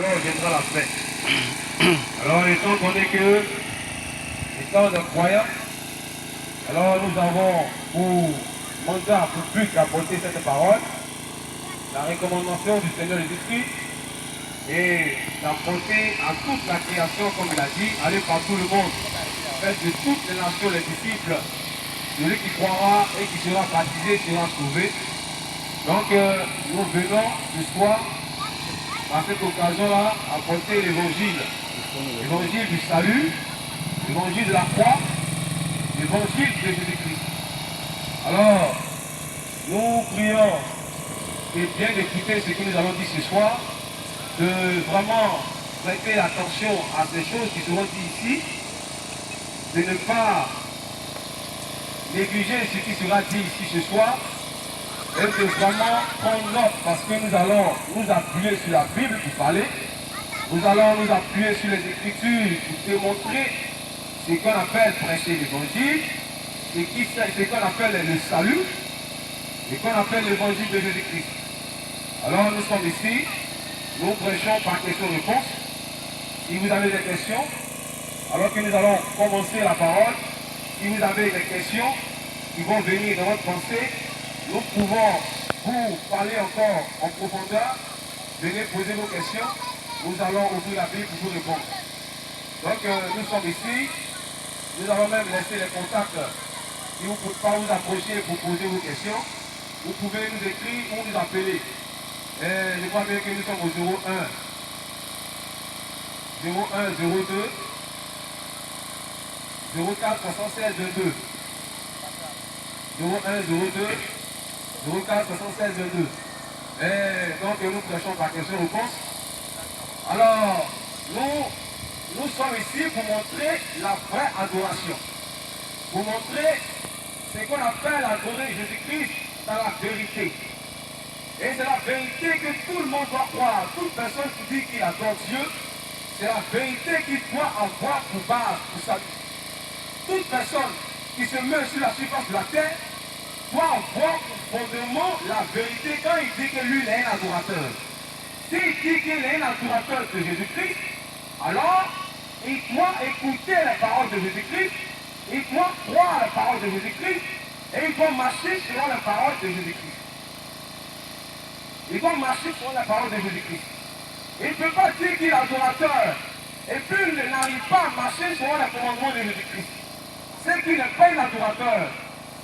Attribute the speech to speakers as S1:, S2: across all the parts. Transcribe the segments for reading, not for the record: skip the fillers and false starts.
S1: alors viendra la paix. Alors, étant donné que, étant de croyants, alors nous avons pour mandat, pour but d'apporter cette parole, la recommandation du Seigneur Jésus-Christ et d'apporter à toute la création, comme il a dit, aller par tout le monde, faites de toutes les nations les disciples. Celui qui croira et qui sera baptisé sera sauvé. Donc nous venons ce soir, à cette occasion-là, apporter l'évangile. L'évangile du salut, l'évangile de la croix, l'évangile de Jésus-Christ. Alors, nous prions et bien d'écouter ce que nous allons dire ce soir, de vraiment prêter attention à ces choses qui seront dites ici, de ne pas négliger ce qui sera dit ici ce soir, et de vraiment prendre note parce que nous allons nous appuyer sur la Bible pour parler, nous allons nous appuyer sur les Écritures pour démontrer ce qu'on appelle prêcher l'évangile, ce qu'on appelle le salut, ce qu'on appelle l'évangile de Jésus-Christ. Alors nous sommes ici, nous prêchons par questions-réponses. Si vous avez des questions, alors que nous allons commencer la parole, si vous avez des questions qui vont venir dans votre pensée, nous pouvons vous parler encore en profondeur. Venez poser vos questions. Nous allons ouvrir la Bible pour vous répondre. Donc nous sommes ici. Nous allons même laisser les contacts. Si vous ne pouvez pas vous approcher pour poser vos questions, vous pouvez nous écrire ou nous appeler. Et je crois bien que nous sommes au 01 02 04 76 22. 01 02 04 76 22. Et donc nous prêchons par question-réponse. Alors, nous sommes ici pour montrer la vraie adoration. Pour montrer ce qu'on appelle adorer Jésus-Christ dans la vérité. Et c'est la vérité que tout le monde doit croire. Toute personne qui dit qu'il adore Dieu, c'est la vérité qu'il doit avoir pour base, pour sa vie. Toute personne qui se met sur la surface de la terre doit avoir pour fondement la vérité quand il dit que lui il est un adorateur. S'il dit qu'il est un adorateur de Jésus-Christ, alors il doit écouter la parole de Jésus-Christ, il doit croire la parole de Jésus-Christ et il doit marcher selon la parole de Jésus-Christ. Il doit marcher selon la parole de Jésus-Christ. Il ne peut pas dire qu'il est adorateur et puis il n'arrive pas à marcher selon le commandement de Jésus-Christ. C'est qu'il n'est pas un adorateur.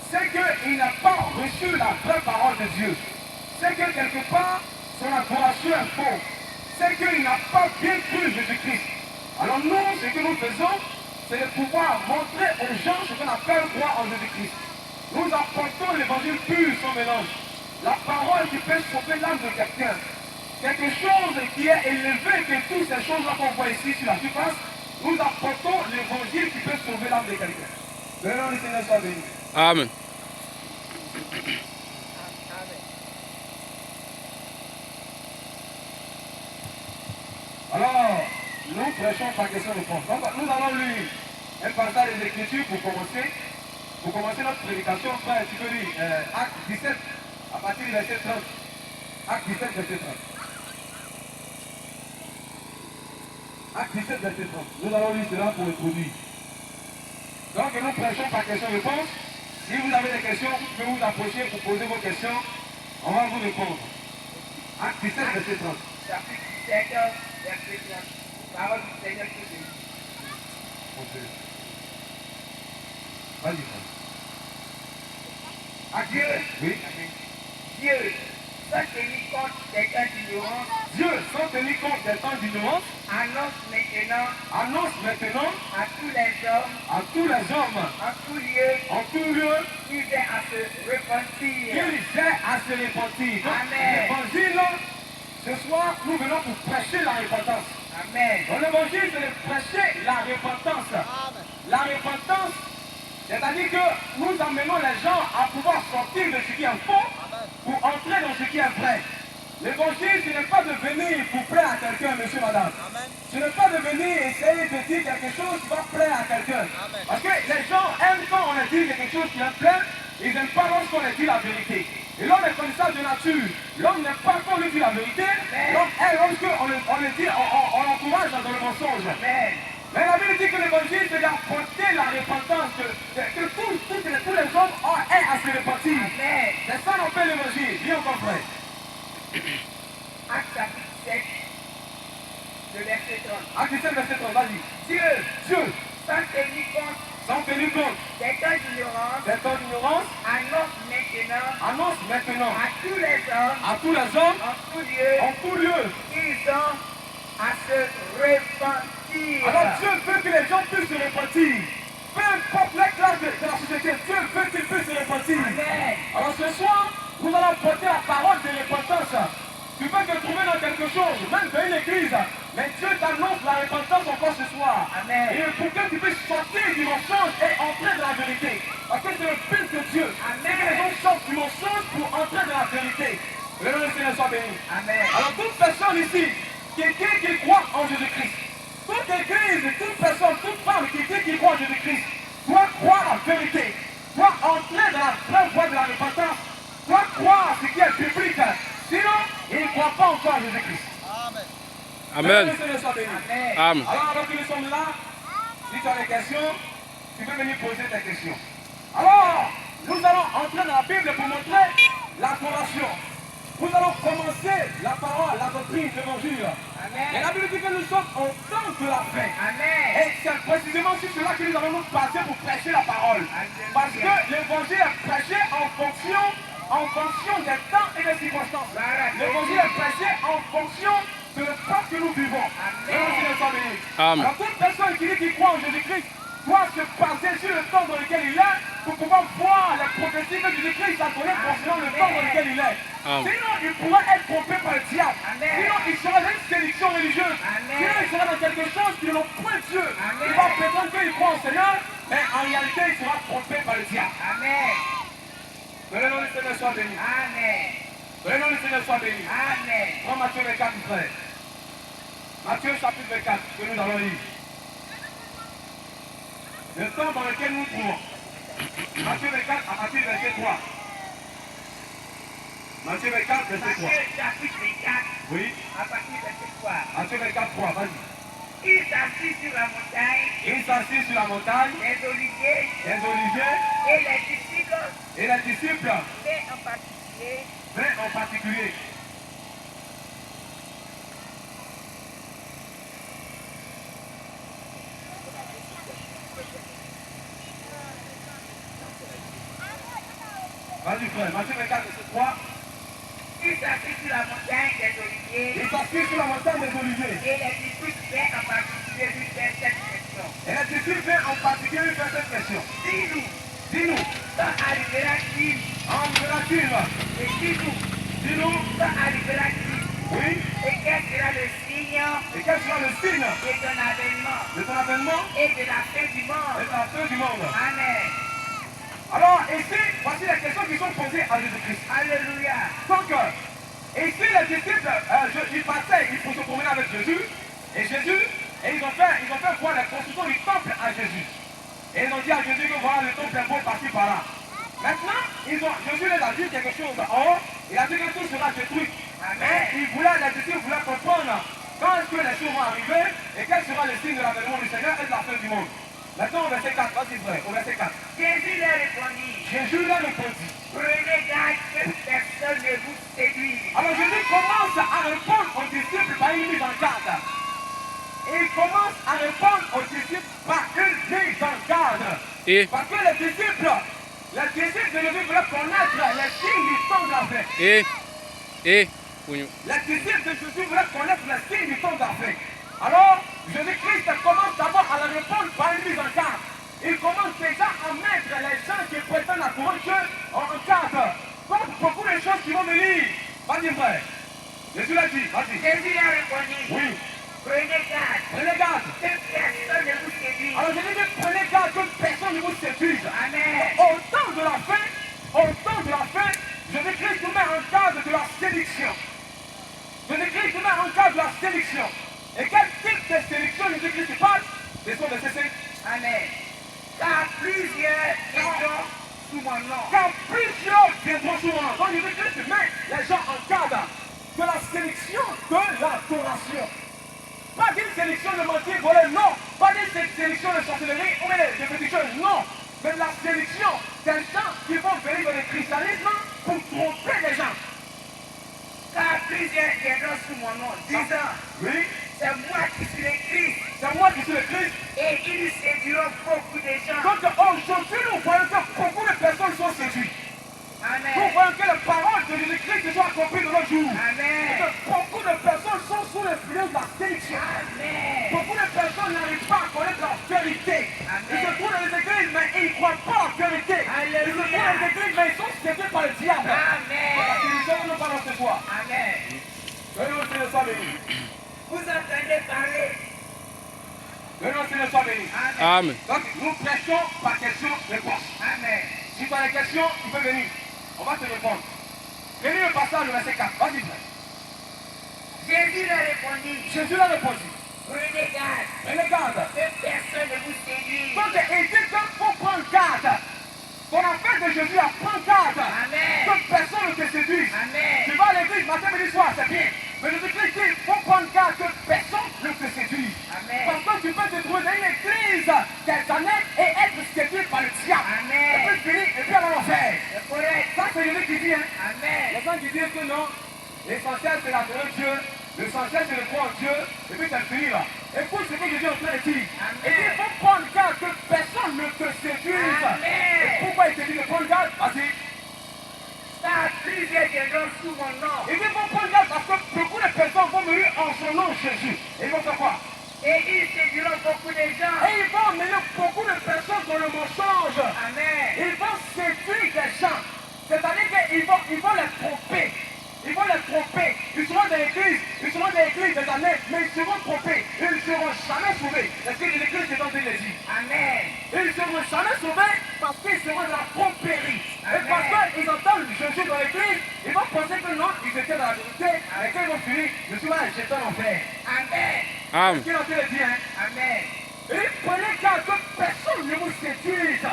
S1: C'est qu'il n'a pas reçu la vraie parole de Dieu. C'est que quelque part, son adoration est fausse. C'est qu'il n'a pas bien cru Jésus-Christ. Alors nous, ce que nous faisons, c'est de pouvoir montrer aux gens ce qu'on appelle croire en Jésus-Christ. Nous apportons l'évangile pur sans mélange. La parole qui peut sauver l'âme de quelqu'un. Quelque chose qui est élevé que toutes ces choses-là qu'on voit ici sur la surface, nous apportons l'évangile qui peut sauver l'âme de quelqu'un. Que le nom du Seigneur soit béni.
S2: Amen.
S1: Alors, nous prêchons par question-réponse. Donc, nous allons lire un passage des Écritures pour commencer. Pour commencer notre prédication, frère, tu peux lire Acte 17, à partir du verset 30. Acte 17, verset 30. Acte 17, verset 30. Nous allons lire cela pour introduire. Donc, nous prêchons par question-réponse. Si vous avez des questions, vous pouvez vous approcher pour poser vos questions. On va vous répondre. Acte 17, verset 30.
S3: Chapitre 17, verset 30. Parole du Seigneur qui dit.
S1: Vas-y, frère.
S3: Dieu,
S1: Oui.
S3: Dieu, sans tenir compte des temps d'ignorance,
S1: Dieu, sans tenir compte des temps d'ignorance,
S3: annonce maintenant
S1: à tous les hommes,
S3: en tout lieu,
S1: en tout lieu,
S3: qu'il ait à se repentir.
S1: qu'ils aient à se repentir. Donc,
S3: Amen.
S1: l'évangile, ce soir, nous venons pour prêcher la repentance.
S3: Amen.
S1: Dans l'évangile, c'est de prêcher la repentance. La repentance, c'est-à-dire que nous amenons les gens à pouvoir sortir de ce qui est faux pour entrer dans ce qui est vrai. L'évangile, ce n'est pas de venir pour plaire à quelqu'un, monsieur, madame. Ce n'est pas de venir essayer de dire quelque chose qui va plaire à quelqu'un. Parce que les gens aiment quand on leur dit quelque chose qui leur plaît, ils n'aiment pas lorsqu'on leur dit la vérité. Et l'homme est comme ça de nature. L'homme n'est pas qu'on lui dit la vérité. L'homme est lorsqu'on le dit, on l'encourage dans le mensonge.
S3: Amen.
S1: Mais la Bible dit que l'évangile, c'est d'apporter la repentance, que tous les hommes aient à se repentir.
S3: Amen.
S1: C'est ça qu'on fait l'évangile. Dis encore frère.
S3: Acte chapitre 7, le verset 30.
S1: Acte 17, verset 30, vas-y. Dieu, sans tenir compte
S3: des temps d'ignorance, annonce maintenant à tous les hommes, en tout lieu, qu'ils ont à se repentir.
S1: Alors Dieu veut que les gens puissent se repentir. Peu importe les classes de la société, Dieu veut qu'ils puissent se repentir.
S3: Amen.
S1: Alors ce soir, nous allons porter la parole de repentance. Tu peux te trouver dans quelque chose, même dans une église, mais Dieu t'annonce la repentance encore ce soir.
S3: Amen.
S1: Et pour que tu puisses sortir du mensonge et entrer dans la vérité. Parce que c'est le but de Dieu.
S3: Amen.
S1: C'est que les gens sortent du mensonge pour entrer dans la vérité. Le nom du Seigneur soit béni.
S3: Amen.
S1: Alors toute personne ici, quelqu'un qui croit en Jésus-Christ, toute église, toute personne, toute femme qui croit en Jésus-Christ, doit croire la vérité, doit entrer dans la vraie voie de la repentance, doit croire ce qui est biblique. Sinon, il ne croit pas encore à Jésus-Christ.
S2: Amen.
S3: Amen.
S1: Alors que nous sommes là, si tu as des questions, tu peux venir poser tes questions. Alors, nous allons entrer dans la Bible pour montrer l'adoration. Nous allons commencer la parole, la doctrine, l'évangile. Et la Bible dit que nous sommes au temps de la fin.
S3: Amen.
S1: Et c'est précisément sur cela que nous allons nous passer pour prêcher la parole. Parce que l'évangile est prêché en fonction des temps et des circonstances. L'évangile est prêché en fonction de l'époque que nous vivons.
S2: Amen.
S1: Alors toute personne qui croit en Jésus-Christ doit se baser sur le temps dans lequel il est pour pouvoir voir les prophéties que Jésus-Christ a données concernant le temps dans lequel il est.
S2: Amen.
S1: Sinon, il pourrait être trompé par le diable.
S3: Amen.
S1: Sinon, il sera dans une séduction religieuse.
S3: Amen.
S1: Sinon, il sera dans quelque chose qui n'ont point Dieu.
S3: Amen.
S1: Il va prétendre qu'il croit au Seigneur, mais en réalité, il sera trompé par le diable.
S3: Amen.
S1: Que le nom du Seigneur soit béni.
S3: Amen.
S1: Que le nom du Seigneur soit béni.
S3: Amen.
S1: Prends Matthieu 24, frère. Matthieu chapitre 24, que nous allons lire. Le temps dans lequel nous trouvons. Matthieu 24, à partir du verset 3. Matthieu 24, verset 3.
S3: Matthieu chapitre 24,
S1: Oui.
S3: à partir du verset 3.
S1: Matthieu 24, 3, vas-y.
S3: Il s'assit sur la montagne
S1: Il s'assit sur la montagne,
S3: des oliviers
S1: les oliviers
S3: et les disciples
S1: et les disciples,
S3: venaient en particulier
S1: en particulier. Vas-y frère, Matthieu 24, verset 3.
S3: Il s'assit sur la montagne des oliviers
S1: Il s'assit sur la montagne des oliviers.
S3: et les disciples venaient en particulier lui faire cette question.
S1: Et les disciples en particulier lui font cette question.
S3: Dis-nous,
S1: Dis-nous,
S3: quand arrivera-t-il?
S1: en verra-t-il?
S3: Et dis-nous,
S1: Dis-nous,
S3: quand arrivera-t-il?
S1: oui.
S3: Et quel sera le signe
S1: Et quel sera le signe
S3: de ton avènement
S1: de ton avènement
S3: et de la fin du
S1: et
S3: monde?
S1: de la fin du monde?
S3: Amen.
S1: Alors, ici, voici les questions qui sont posées à Jésus-Christ.
S3: Alléluia.
S1: Donc, ici, les disciples, ils passaient, ils se promener avec Jésus, et ils ont fait voir la construction du temple à Jésus. Et ils ont dit à Jésus que voilà, le temple est beau par-ci par-là. Maintenant, Jésus les a dit quelque chose en haut, il a dit que tout sera détruit.
S3: Amen.
S1: Les disciples voulaient comprendre quand est-ce que les choses vont arriver et quel sera le signe de l'avènement du Seigneur et de la fin du monde. Maintenant, au verset 4, vas-y frère, au verset 4.
S3: Jésus leur répondit,
S1: Jésus leur répondit.
S3: prenez garde que personne ne vous séduise.
S1: Alors Jésus commence à répondre aux disciples par une mise en garde. Il commence à répondre aux disciples par une mise en garde.
S2: Et,
S1: Parce que les disciples de Jésus voulaient connaître les signes du temps de la fin.
S2: Pugno.
S1: Les disciples de Jésus voulaient connaître les signes du temps de la fin. Alors, Jésus-Christ commence d'abord à leur répondre par une mise en garde. Il commence déjà à mettre les gens qui prétendent la couronne Dieu en garde. Donc, beaucoup de choses qui vont venir. Vas-y, frère. Jésus l'a dit, vas-y.
S3: Jésus leur répondit,
S1: Oui,
S3: prenez garde
S1: prenez garde.
S3: que personne ne vous séduise.
S1: Alors, Jésus dit, prenez garde que personne ne vous séduise.
S3: Amen.
S1: Au temps de la fin, Jésus-Christ nous met en garde de la séduction. Jésus-Christ nous met en garde de la séduction. Et quel type de séduction Jésus-Christ parle? C'est son verset 5.
S3: Amen. Car plusieurs viendront sous mon nom.
S1: Car plusieurs viendront souvent. Donc Jésus-Christ met les gens en cadre de la sélection de l'adoration. Pas d'une sélection de mentir, voler, non. Pas d'une sélection de sorcellerie ou de petites choses, non. Mais de la sélection des gens qui vont venir dans le christianisme pour tromper les gens.
S3: Car plusieurs viendront sous mon nom, disant,
S1: oui,
S3: c'est moi qui suis le Christ.
S1: C'est moi qui suis le Christ.
S3: Et ils séduiront beaucoup de gens.
S1: Donc aujourd'hui, nous voyons que beaucoup de personnes sont séduites.
S3: Amen.
S1: Nous voyons que les paroles de Jésus-Christ sont accomplies de nos jours.
S3: Amen.
S1: Et que beaucoup de personnes sont sous l'influence de la séduction.
S3: Amen.
S1: Beaucoup de personnes n'arrivent pas à connaître la vérité.
S3: Amen.
S1: Ils se trouvent dans les églises, mais ils ne croient pas à la vérité.
S3: Alléluia.
S1: Ils se trouvent dans les églises, mais ils sont séduits par le diable.
S3: Amen.
S1: Voilà, c'est une chose que nous parlons ce soir.
S3: Amen.
S1: Venons aussi le soir béni.
S3: Vous entendez parler.
S1: Venons aussi le soir béni.
S2: Amen.
S1: Donc nous prêchons par question-réponse.
S3: Amen.
S1: Si tu as des questions, tu peux venir. On va te répondre. Venez le passage du verset 4. Vas-y, frère.
S3: Jésus leur répondit,
S1: Jésus leur répondit.
S3: prenez garde
S1: Prenez garde.
S3: que personne ne vous séduise.
S1: Donc il dit qu'il faut prendre garde. Ton affaire de Jésus à prendre garde.
S3: Amen.
S1: Que personne ne te séduise.
S3: Amen.
S1: Tu vas à l'église matin, midi, soir, c'est bien. Mais Jésus-Christ dit qu'il faut prendre garde que personne ne te séduise.
S3: Amen.
S1: Parce que tu peux te trouver dans une église des années et être séduit par le diable.
S3: Amen.
S1: Et puis finir et puis aller en enfer.
S3: C'est correct.
S1: Ça, c'est Jésus qui dit. Hein.
S3: Amen.
S1: Les gens qui disent que non, l'essentiel c'est l'adorer Dieu, l'essentiel c'est de croire en Dieu, et puis c'est fini là. Écoute ce que Jésus est en train de dire.
S3: Amen.
S1: Et il faut prendre garde que personne ne te séduise.
S3: Amen.
S1: Et pourquoi il te dit de prendre garde? Vas-y.
S3: Car plusieurs viendront sous mon nom.
S1: Il dit qu'il faut prendre garde parce que beaucoup de personnes vont venir en son nom Jésus. Et ils vont faire quoi?
S3: Et ils séduiront beaucoup de gens.
S1: Et ils vont mener beaucoup de personnes dans le mensonge.
S3: Amen.
S1: Ils vont séduire des gens. C'est-à-dire qu'ils vont les tromper. Ils vont les tromper. Ils seront dans l'église. Ils seront dans l'église des années. Mais ils seront trompés. Ils ne seront jamais sauvés. Est-ce que l'église est en train de le dire?
S3: Amen.
S1: Ils ne seront jamais sauvés parce qu'ils seront dans la tromperie. Et
S3: Amen.
S1: parce qu'ils entendent Jésus dans l'église, ils vont penser que non, ils étaient dans la vérité. Et quand ils vont finir, je suis là, j'étais en enfer.
S3: Amen.
S2: Amen.
S1: Est-ce qu'il est en train de dire, hein?
S3: Amen.
S1: Et prenez garde que personne ne vous séduise.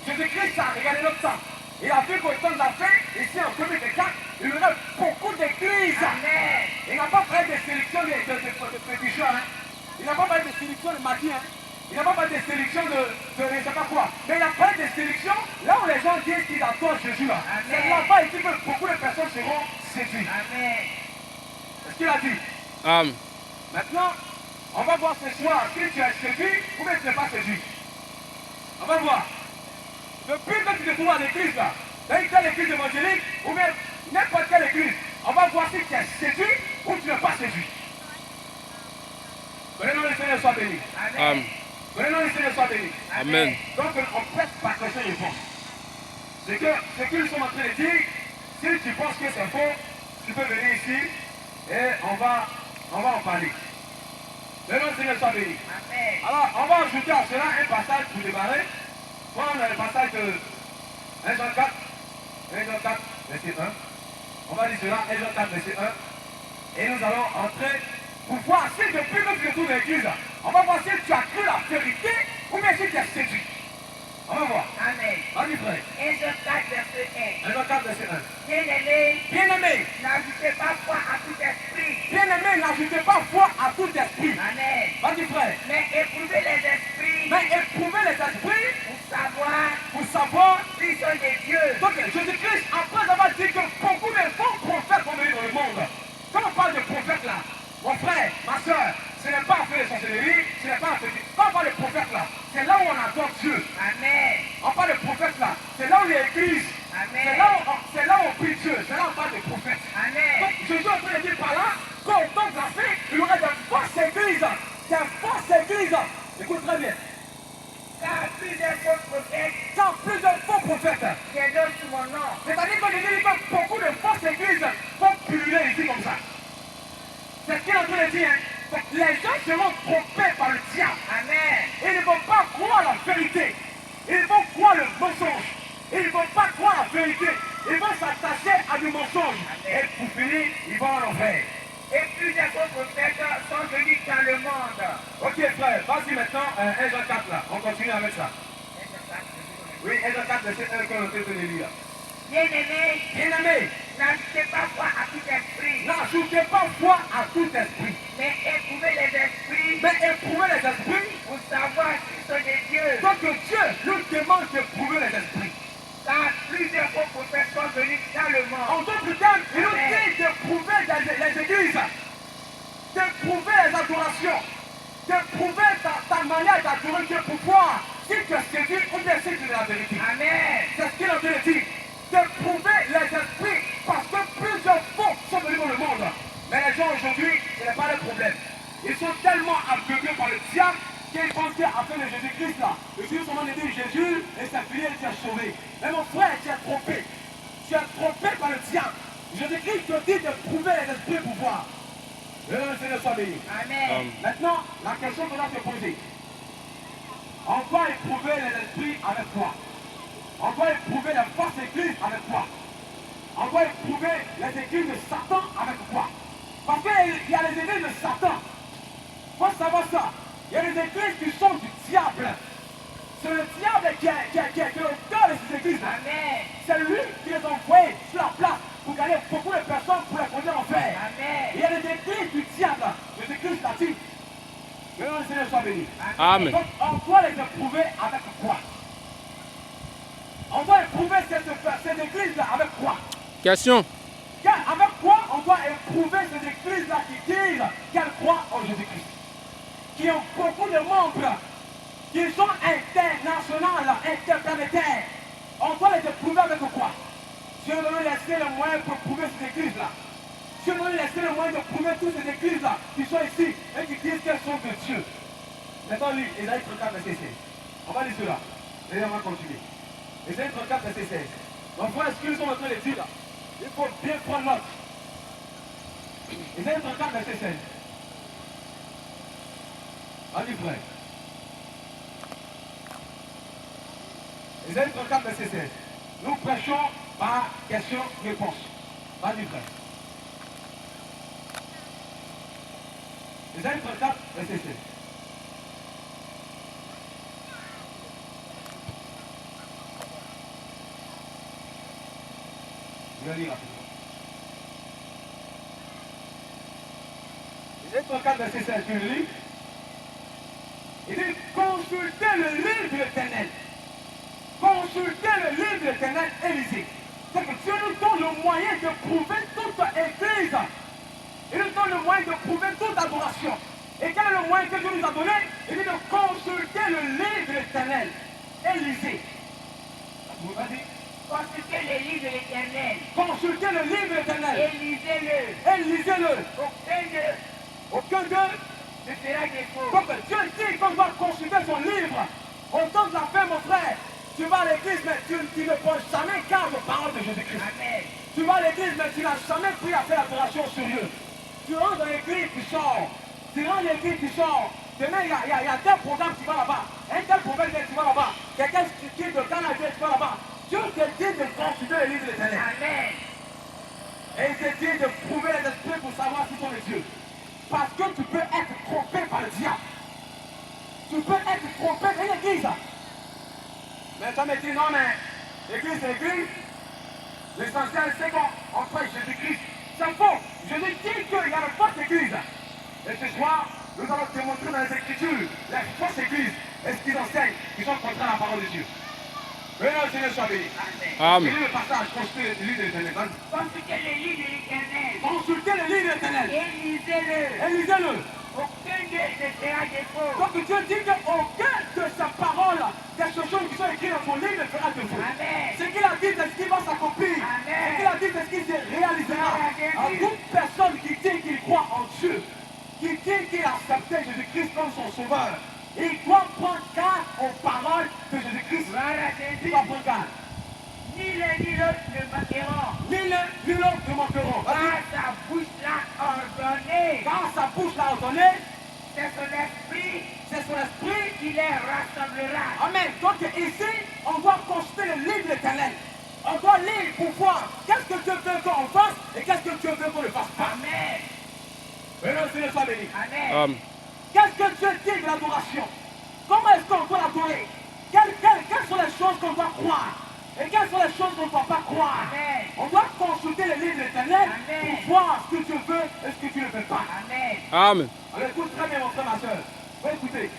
S1: Jésus-Christ a regardé notre temps. Il a vu qu'au temps de la fin, ici en 2004, il y aurait beaucoup d'églises.
S3: Amen.
S1: Il n'a pas parlé de sélection de péticheurs. Hein. Il n'a pas parlé de sélection de magie. Hein. Il n'a pas parlé de sélection de je ne sais pas quoi. Mais il a parlé de sélection là où les gens disent qu'ils adorent Jésus. Là. C'est là-bas il dit que beaucoup de personnes seront séduites.
S3: Amen.
S1: C'est ce qu'il a dit.
S2: Amen.
S1: Maintenant, on va voir ce soir si tu es séduit ou bien tu n'es pas séduit. On va voir. Depuis que tu te trouves à l'église là, dans une telle église évangélique ou bien n'importe quelle église, on va voir si tu es séduit ou tu n'es pas séduit. Que le nom du Seigneur soit béni.
S2: Amen.
S1: Que le nom du Seigneur soit béni.
S2: Amen.
S1: Donc on prête par question et réponse. C'est que ce qu'ils sont en train de dire, si tu penses que c'est faux, tu peux venir ici et on va en parler. Que le nom du Seigneur soit béni.
S3: Amen.
S1: Alors, on va ajouter à cela un passage pour démarrer. Prendre le passage de 1 Jean 4, 1 Jean 4, verset 1. On va dire cela, 1 Jean 4, verset 1. Et nous allons entrer pour voir si depuis que tu te trouves dans l'église, on va voir si tu as cru la vérité ou bien si tu es séduit. On va voir.
S3: Amen.
S1: Vas-y, frère.
S3: 1 Jean 4, verset 1.
S1: 1 Jean 4, verset 1.
S3: Bien-aimés,
S1: Bien-aimé,
S3: n'ajoutez pas foi à tout esprit.
S1: bien-aimé, n'ajoutez pas foi à tout esprit.
S3: Amen.
S1: Vas-y, frère.
S3: Mais éprouvez les esprits
S1: Mais éprouvez les esprits
S3: pour
S1: pour savoir.
S3: qui sont des dieux.
S1: Donc Jésus-Christ, après avoir dit que beaucoup de faux prophètes vont venir dans le monde. Quand on parle de prophètes là, mon frère, ma soeur, ce n'est pas faire de sorcellerie, ce n'est pas faire. Quand on parle de prophètes là, c'est là où on adore Dieu.
S3: Amen.
S1: On parle de prophètes là, c'est là où il y a l'église.
S3: Amen.
S1: C'est là où on prie Dieu, c'est là où on parle de prophètes.
S3: Amen.
S1: Donc Jésus est en train de dire par là qu'au temps de la fin, il y aura des fausses églises. Des fausses églises. Écoute très bien.
S3: Car plusieurs faux prophètes
S1: Quand plusieurs faux prophètes,
S3: viendront sous mon nom.
S1: c'est-à-dire que Jésus dit que beaucoup de fausses églises vont pulluler ici comme ça. C'est ce qu'il est en train de dire. Hein. Donc, les gens seront trompés par le diable.
S3: Amen.
S1: Ils ne vont pas croire la vérité. Ils vont croire le mensonge. Ils ne vont pas croire la vérité. Ils vont s'attacher à du mensonge. Et pour finir, ils vont en enfer.
S3: Et plusieurs faux prophètes sont venus dans le monde.
S1: Ok frère, vas-y maintenant 1 Jean 4 là. On continue avec ça.
S3: 1 Jean 4,
S1: Oui, 1 Jean 4, verset 1 qu'on est en train de lire.
S3: Bien-aimés, n'ajoutez pas foi à tout esprit.
S1: N'ajoutez pas foi à tout esprit.
S3: Mais éprouvez les esprits.
S1: Pour
S3: savoir s'ils sont des dieux.
S1: Donc Dieu nous demande d'éprouver les esprits.
S3: Car plusieurs faux prophètes sont venus dans le monde.
S1: En d'autres termes, il nous dit d'éprouver les églises, d'éprouver les adorations, d'éprouver ta manière d'adorer Dieu pour voir si tu es séduit ou bien si tu es la vérité.
S3: Amen.
S1: C'est ce qu'il a dit. D'éprouver les esprits parce que plusieurs faux sont venus dans le monde. Mais les gens aujourd'hui, ce n'est pas le problème. Ils sont tellement aveuglés par le diable qu'ils pensent qu'à faire de Jésus-Christ là, le Dieu seulement dit Jésus et sa fille tu as sauvé. Mais mon frère, tu es trompé. Tu es trompé par le diable. Jésus-Christ te dit d'éprouver les esprits pour voir. Le Seigneur soit béni.
S3: Amen.
S1: Maintenant, la question qu'on doit se poser. On va éprouver les esprits avec quoi? On va éprouver la fausse église avec quoi? On va éprouver les églises de Satan avec quoi? Parce qu'il y a les églises de Satan. Il faut savoir ça. Il y a des églises qui sont du diable. C'est le diable qui est l'auteur de ces églises.
S3: Amen.
S1: C'est lui qui les a envoyés sur la place pour gagner beaucoup de personnes pour les conduire en fer.
S3: Amen.
S1: Il y a des églises du diable, des églises latines. Que le Seigneur soit béni.
S2: Amen.
S1: Donc on doit les éprouver avec quoi? On doit éprouver cette église-là avec quoi?
S2: Question.
S1: Avec quoi on doit éprouver ces églises-là qui disent qu'elles croient en Jésus-Christ? Qui ont beaucoup de membres, qui sont internationales, interplanétaires. On doit les éprouver avec quoi? Dieu nous laisser le moyen pour éprouver ces églises-là. Dieu nous laisser le moyen de prouver toutes ces églises-là qui sont ici et qui disent qu'elles sont de Dieu. Maintenant, lui, Ésaïe 34, verset 16. On va lire cela. Et on va continuer. Ésaïe 34, verset 16. Donc voilà ce qu'ils sont en train de dire là. Il faut bien prendre note. Ésaïe 34, verset 16. Allez, frère. Ésaïe 34, verset 16. Nous prêchons par question-réponse. Vas-y, frère. Ésaïe 34, verset 16. Je vais lire rapidement. Ésaïe 34, verset 16. Tu le lis? Il dit, consultez le livre de l'Éternel. Consultez le livre de l'Éternel et lisez. C'est que Dieu nous donne le moyen de prouver toute église. Il nous donne le moyen de prouver toute adoration. Et quel est le moyen que Dieu nous a donné? Il dit de consulter le livre de l'Éternel et lisez. Vous vas-y.
S3: Consultez le livre de l'Éternel.
S1: Consultez le livre de l'Éternel.
S3: Et lisez-le.
S1: Et lisez-le. Aucun d'eux
S3: ne fera défaut.
S1: Donc Dieu dit qu'on doit consulter son livre. Au temps de la fin, mon frère, tu vas à l'église, mais tu ne prends jamais garde aux paroles de Jésus-Christ.
S3: Amen.
S1: Tu vas à l'église, mais tu n'as jamais pris à faire l'adoration sur Dieu. Tu rentres dans l'église, tu sors. Tu rentres dans l'église, tu sors. Demain, il y a tel programme, tu vas là-bas. Un tel problème, tu vas là-bas. Quelqu'un qui est de Canada, tu vas là-bas. Dieu te dit de consulter le livre de l'Éternel.
S3: Amen.
S1: Et il te dit de prouver les esprits pour savoir si sont les dieux. Parce que tu peux être trompé par le diable. Tu peux être trompé par l'église. Mais ça me dit non, mais l'église c'est l'église. L'essentiel c'est qu'on prêche Jésus-Christ. C'est faux. Jésus dit qu'il y a une fausse église. Et ce soir, nous allons te montrer dans les Écritures les fausses églises et ce qu'ils enseignent qui sont contraires à la parole de Dieu. Venez au Seigneur soit béni.
S2: Amen.
S1: Quel est le passage? Consultez le livre de l'Éternel.
S3: Consultez le livre de l'Éternel.
S1: Consultez le livre de l'Éternel.
S3: Et lisez-le.
S1: Et lisez-le.
S3: Aucun d'eux ne fera défaut.
S1: Donc Dieu dit qu'aucun de sa parole, des choses qui sont écrites dans son livre, ne fera défaut.
S3: Amen.
S1: Ce qu'il a dit, c'est ce qui va s'accomplir.
S3: Amen.
S1: Ce qu'il a dit, c'est ce qui se réalisera. À toute personne qui dit qu'il croit en Dieu, qui dit qu'il a accepté Jésus-Christ comme son sauveur, il doit prendre garde aux paroles de Jésus-Christ.
S3: Voilà,
S1: Il doit prendre garde.
S3: ni l'un ni l'autre ne manqueront.
S1: Ni l'un ni l'autre ne manqueront.
S3: Car sa bouche l'a ordonné.
S1: Car sa bouche l'a ordonné,
S3: C'est son esprit
S1: c'est son esprit.
S3: qui les rassemblera.
S1: Amen. Donc ici, on doit consulter le livre de l'Éternel. On doit lire pour voir qu'est-ce que Dieu veut qu'on fasse et qu'est-ce que Dieu veut qu'on ne fasse pas.
S3: Amen.
S1: Venez au Seigneur soit béni.
S3: Amen.
S1: Qu'est-ce que Dieu dit de l'adoration? Comment est-ce qu'on doit l'adorer? Quelles sont les choses qu'on doit croire? Et quelles sont les choses qu'on ne doit pas croire?
S3: Amen.
S1: On doit consulter le livre de l'Éternel
S3: Amen.
S1: pour voir ce que tu veux et ce que tu ne veux pas.
S3: Amen.
S2: Amen.
S1: Alors écoute très bien mon frère, ma soeur. Va écouter.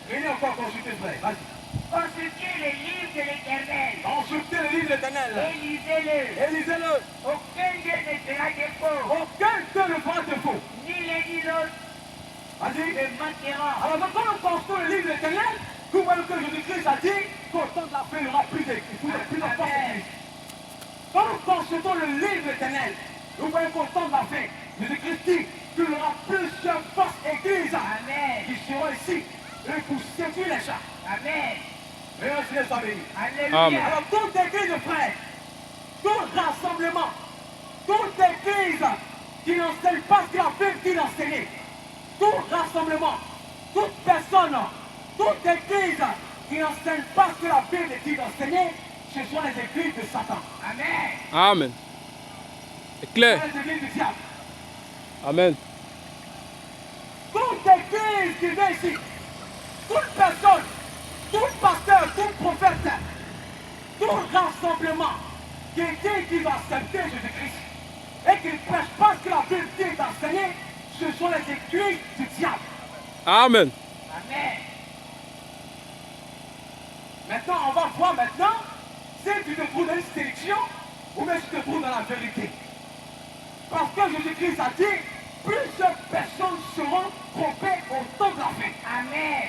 S1: Venez encore consulter frère. Vas-y.
S3: Consultez le livre de l'Éternel.
S1: Consultez le livre de l'Éternel.
S3: Et lisez-le.
S1: Et lisez-le.
S3: Aucun Dieu ne fera défaut.
S1: Aucun Dieu ne fera défaut.
S3: Ni l'un ni l'autre
S1: Vas-y.
S3: ne mentiront.
S1: Alors quand on consulte le livre de l'Éternel, vous voyez que Jésus-Christ a dit qu'au temps de la fin, il y aura plus de force de Christ. Quand nous consultons le livre de l'Éternel, nous voyons qu'au temps de la fin, Jésus-Christ dit qu'il y aura plusieurs forces églises
S3: Amen.
S1: qui seront ici et pour séduire les gens.
S3: Amen.
S1: Et le Seigneur soit béni.
S3: Alléluia.
S2: Amen.
S1: Alors toute église de frères, tout rassemblement, toute église qui n'enseigne pas ce que la Bible dit d'enseigner, tout rassemblement, toute personne, toute église qui n'enseigne pas ce que la Bible dit d'enseigner, ce sont les églises de Satan.
S3: Amen.
S2: Amen. C'est
S1: Ce
S2: clair.
S1: sont les églises du diable.
S2: Amen.
S1: Toute église qui vient ici, toute personne, tout pasteur, tout prophète, tout rassemblement qui dit qu'il va accepter Jésus-Christ et qui ne prêche pas ce que la Bible dit d'enseigner, ce sont les églises du diable.
S2: Amen.
S3: Amen.
S1: Maintenant, on va voir maintenant si tu te trouves dans une sélection ou bien si tu te trouves dans la vérité. Parce que Jésus-Christ a dit, plusieurs personnes seront trompées au temps de la fin.
S3: Amen.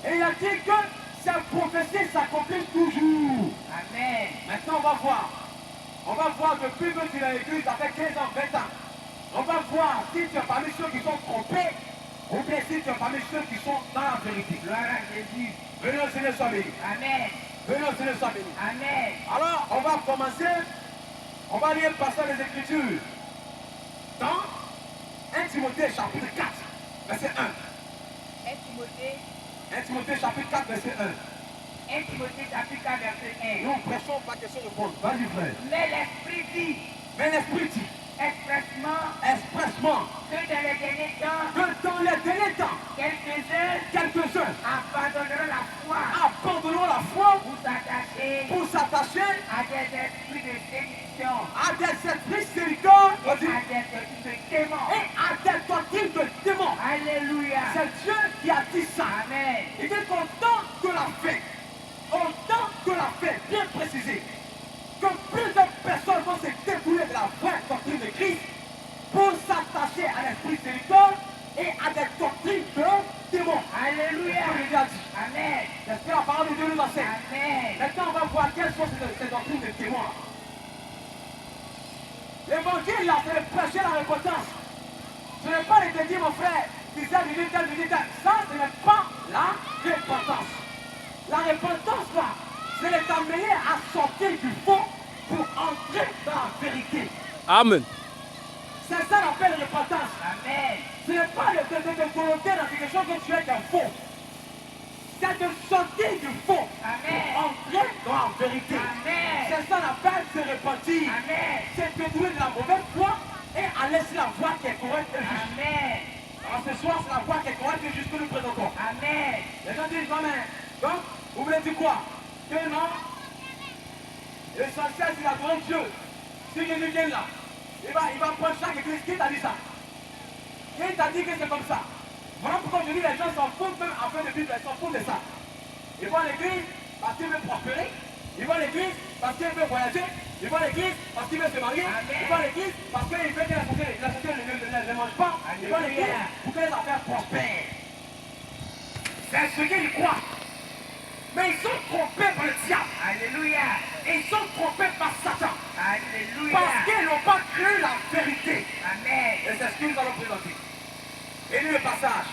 S1: Et il a dit que ces prophéties s'accomplissent toujours.
S3: Amen.
S1: Maintenant, on va voir. On va voir depuis que tu es dans l'église, ça fait 15 ans, 20 ans. On va voir si tu es parmi ceux qui sont trompés ou bien si tu es parmi ceux qui sont dans la vérité.
S3: Gloire à Jésus.
S1: Venez au Seigneur soit béni.
S3: Amen.
S1: Venez au Seigneur soit béni.
S3: Amen.
S1: Alors, on va commencer. On va lire le passage des Écritures. Dans 1 Timothée chapitre 4, verset 1.
S3: 1 Timothée,
S1: 1 Timothée chapitre 4, verset 1.
S3: 1 Timothée chapitre 4, verset 1.
S1: Nous prêchons pas question de répondre. Vas-y frère.
S3: Mais l'Esprit dit
S1: Mais l'Esprit dit expressement
S3: que dans les derniers temps,
S1: que dans les derniers temps,
S3: quelques-uns abandonneront la foi
S1: abandonneront la foi
S3: pour s'attacher
S1: pour s'attacher
S3: à des esprits de séduction,
S1: à des esprits séducteurs
S3: et à des esprits de démons.
S1: et à des doctrines de démons.
S3: Alléluia.
S1: C'est Dieu qui a dit ça.
S3: Amen.
S1: Il dit qu'au temps de la fin, bien précisé, que plusieurs personnes vont se détourner de la vraie doctrine de Christ pour s'attacher à l'esprit séducteur et à des doctrines de démons.
S3: Alléluia.
S1: C'est ce que Jésus a dit.
S3: Amen.
S1: C'est ce que la parole de Dieu nous enseigne.
S3: Amen.
S1: Maintenant, on va voir quelles sont ces doctrines de témoins. L'évangile, là, c'est de prêcher la repentance. Ce n'est pas de te dire, mon frère, disait, ça, ce n'est pas la repentance. La repentance, là, c'est de t'amener à sortir du faux pour entrer dans la vérité.
S2: Amen.
S1: C'est ça l'appel repentance.
S3: Amen.
S1: Ce n'est pas de volonté dans quelque chose que tu es d'un faux. C'est de sortir du faux
S3: Amen.
S1: pour entrer dans la vérité.
S3: Amen.
S1: C'est ça l'appel se repentir.
S3: Amen.
S1: C'est de détruire de la mauvaise foi et à laisser la voie qui est correcte et juste.
S3: Amen.
S1: Alors ce soir, c'est la voie qui est correcte et juste que nous présentons.
S3: Amen.
S1: Les gens disent, non mais, donc, vous voulez dire quoi? Que non? L'essentiel, c'est d'adorer Dieu. Si Jésus vient là, il va prendre chaque église. Qui t'a dit ça? Qui t'a dit que c'est comme ça? Voilà pourquoi je dis les gens s'en foutent même après le Bible, ils s'en foutent de ça. Ils vont à l'église parce qu'ils veulent prospérer. Ils vont à l'église parce qu'ils veulent voyager. Ils vont à l'église parce qu'ils veulent se marier. Ils vont à l'église parce qu'ils veulent que la société ne mange pas. Ils vont à l'église pour que les affaires prospèrent. C'est ce qu'ils croient. Mais ils sont trompés par le diable.
S3: Alléluia.
S1: Ils sont trompés par Satan.
S3: Alléluia.
S1: Parce qu'ils n'ont pas cru la vérité.
S3: Amen.
S1: Et c'est ce que nous allons présenter. Et lis le passage.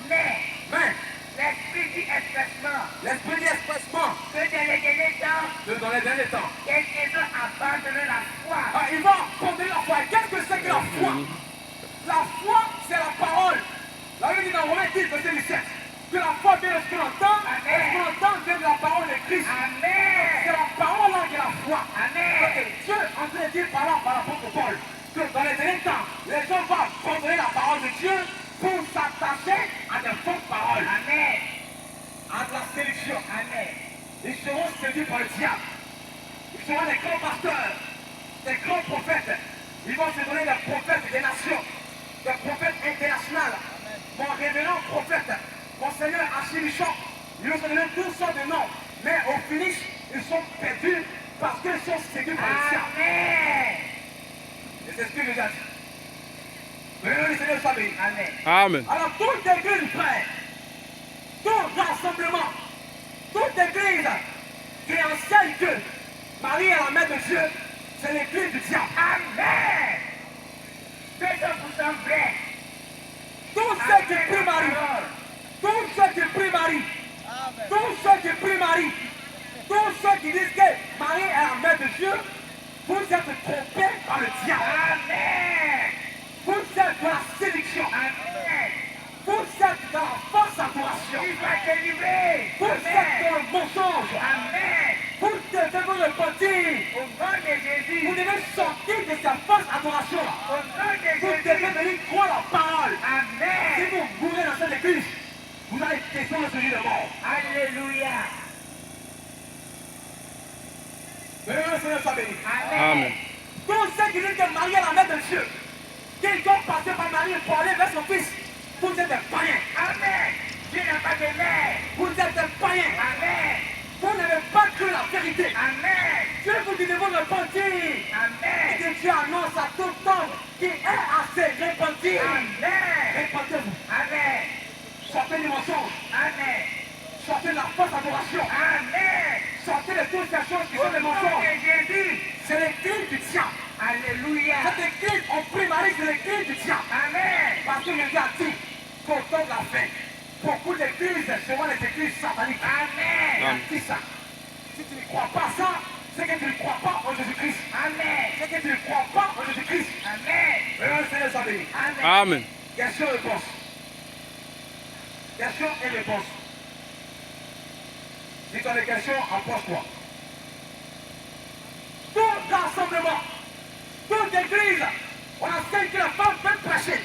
S3: Mais
S1: Mais
S3: l'Esprit dit expressement
S1: l'Esprit dit expressement
S3: que dans les derniers temps,
S1: que dans les derniers temps,
S3: quelques-uns abandonneront la foi.
S1: il va abandonner la foi. Qu'est-ce que c'est que la foi? La foi, c'est la parole. La Bible dit dans Romains 10, verset 17, que la foi vient de ce qu'on entend, et ce qu'on entend vient de la parole de Christ.
S3: Amen.
S1: C'est la parole là qui est la foi.
S3: Amen.
S1: Donc, Dieu est en train de dire par là, par l'apôtre Paul, que dans les derniers temps, les gens vont abandonner la parole de Dieu pour s'attacher à des fausses paroles.
S3: Amen.
S1: à de la sélection.
S3: Amen.
S1: Ils seront séduits par le diable. Ils seront des grands pasteurs, des grands prophètes. Ils vont se donner des prophètes des nations, des prophètes internationaux. Mon révérend prophète, mon Seigneur Archibichon, ils vont se donner toutes sortes de noms. Mais au finish, ils sont perdus parce qu'ils sont séduits par le diable.
S3: Amen.
S1: Et c'est ce que j'ai déjà dit. Le nom du Seigneur soit béni.
S3: Amen.
S2: Amen.
S1: Alors toute église, frère, tout rassemblement, toute église qui enseigne que Marie est la mère de Dieu, c'est l'église du diable.
S3: Amen. 200% vrai.
S1: Tous ceux qui prient Marie, tous ceux qui prient Marie, tous ceux qui prient Marie, tous ceux qui disent que Marie est la mère de Dieu, vous êtes trompés par le diable.
S3: Amen.
S1: Vous êtes de la séduction.
S3: Amen.
S1: Vous êtes dans la fausse adoration.
S3: Il va te livrer.
S1: Vous êtes dans le mensonge.
S3: Amen.
S1: Vous devez vous repentir.
S3: Au nom de Jésus.
S1: Vous devez sortir de cette fausse adoration.
S3: Au nom de
S1: Vous
S3: Jésus.
S1: devez venir croire la parole. Si
S3: Amen.
S1: vous bourrez dans cette église, vous allez descendre celui de mort.
S3: Alléluia.
S1: Mais le Seigneur soit béni.
S2: Amen.
S1: Tous ceux qui disent que Marie est la mère de Dieu, qu'ils doivent passer par Marie pour aller vers son fils, vous êtes des païens.
S3: Amen. Dieu n'a pas de mère.
S1: Vous êtes des païens.
S3: Amen.
S1: Vous n'avez pas cru la vérité.
S3: Amen.
S1: Dieu vous dit de vous repentir.
S3: Amen.
S1: Et que Dieu annonce à tout homme qui est assez repenti.
S3: Amen.
S1: Repentez-vous.
S3: Amen.
S1: Sortez du mensonge.
S3: Amen.
S1: Sortez de la fausse adoration.
S3: Amen.
S1: Sortez de toutes ces choses qui
S3: Au
S1: sont des
S3: nom
S1: mensonges.
S3: de Jésus.
S1: C'est l'église du diable.
S3: Alléluia.
S1: Cette église, on prie Marie, c'est l'église du diable.
S3: Amen.
S1: Parce que Jésus a dit qu'au temps de la fin, beaucoup d'églises seront des églises sataniques. Il a
S3: Amen.
S1: dit ça. Si tu ne crois pas ça, c'est que tu ne crois pas en Jésus-Christ.
S3: Amen.
S1: C'est que tu ne crois pas en Jésus-Christ.
S3: Amen.
S1: Le Seigneur soit béni.
S3: Amen.
S2: Amen.
S1: Question-réponse. Question et réponse. Si tu as des questions, empoche-toi. Tout rassemblement, toute église, on enseigne que la femme peut prêcher.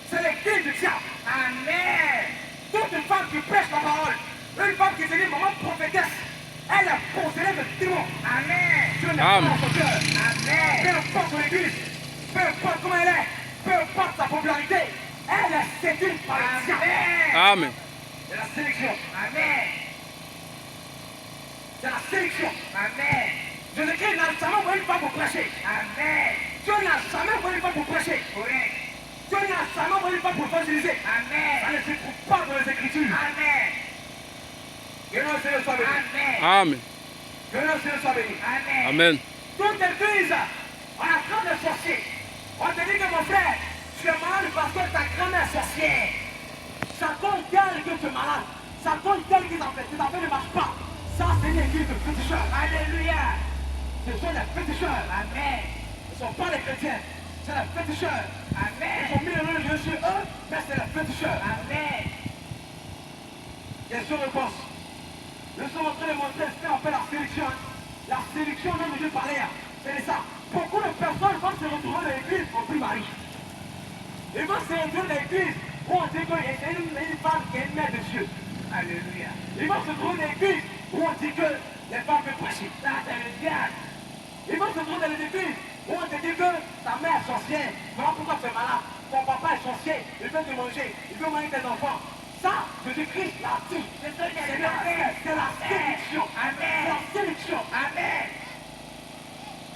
S1: C'est l'église du diable.
S3: Amen.
S1: Toute une femme qui prêche la parole, une femme qui se dit maman prophétesse, elle est possédée de démons.
S3: Amen.
S1: Dieu n'est pas
S2: Amen.
S1: dans son cœur. Peu
S3: Amen.
S1: importe son église, peu importe comment elle est, peu importe sa popularité, elle est séduite par le diable.
S3: Amen.
S2: Amen.
S1: C'est la sélection.
S3: Amen.
S1: C'est la sélection.
S3: Amen.
S1: Jésus-Christ n'a jamais envoyé une femme pour prêcher.
S3: Amen.
S1: Dieu n'a jamais envoyé une femme pour prêcher.
S3: Correct.
S1: Dieu n'a jamais envoyé une femme pour évangéliser. Ça
S3: Amen.
S1: ne se trouve pas dans les Écritures.
S3: Amen.
S1: Que le Seigneur soit béni.
S3: Amen.
S2: Amen.
S1: Que le Seigneur soit béni.
S3: Amen.
S2: Amen.
S1: Toute église, on a train de sorcier. On te dit que mon frère, tu es malade parce que ta grand-mère est sorcière. Ça compte tel que tu es malade. Ça compte tel que tes affaires ne marchent pas. Ça, c'est une église de féticheurs.
S3: Alléluia.
S1: Ce sont des féticheurs.
S3: Amen.
S1: Ce ne sont pas des chrétiens. C'est des féticheurs. Ils
S3: Amen.
S1: ont mis le nom de Dieu sur eux, mais c'est des féticheurs.
S3: Amen.
S1: Question-réponse. Nous sommes en train de montrer ce qu'on appelle la sélection. La sélection dont je parlais, c'est de ça. Beaucoup de personnes vont se retrouver dans l'église au prix Marie. Ils vont se retrouver dans l'église où on dit que c'est une femme qui est une mère de Dieu.
S3: Alléluia.
S1: Ils vont se trouver dans l'église où on dit que les femmes peuvent prêcher.
S3: Ça, c'est le diable.
S1: Ils vont se trouver dans les églises où on te dit que ta mère est sorcière. Voilà pourquoi tu es malade. Ton papa est sorcier. Il veut te manger. Il veut manger tes enfants. Ça, Jésus-Christ l'a dit.
S3: C'est
S1: C'est la séduction. C'est
S3: Amen.
S1: la séduction.
S3: Amen.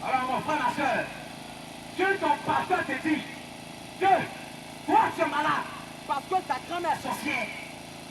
S1: Alors mon frère, ma soeur, Dieu, ton pasteur te dit que toi tu es malade parce que ta grand-mère est sorcière.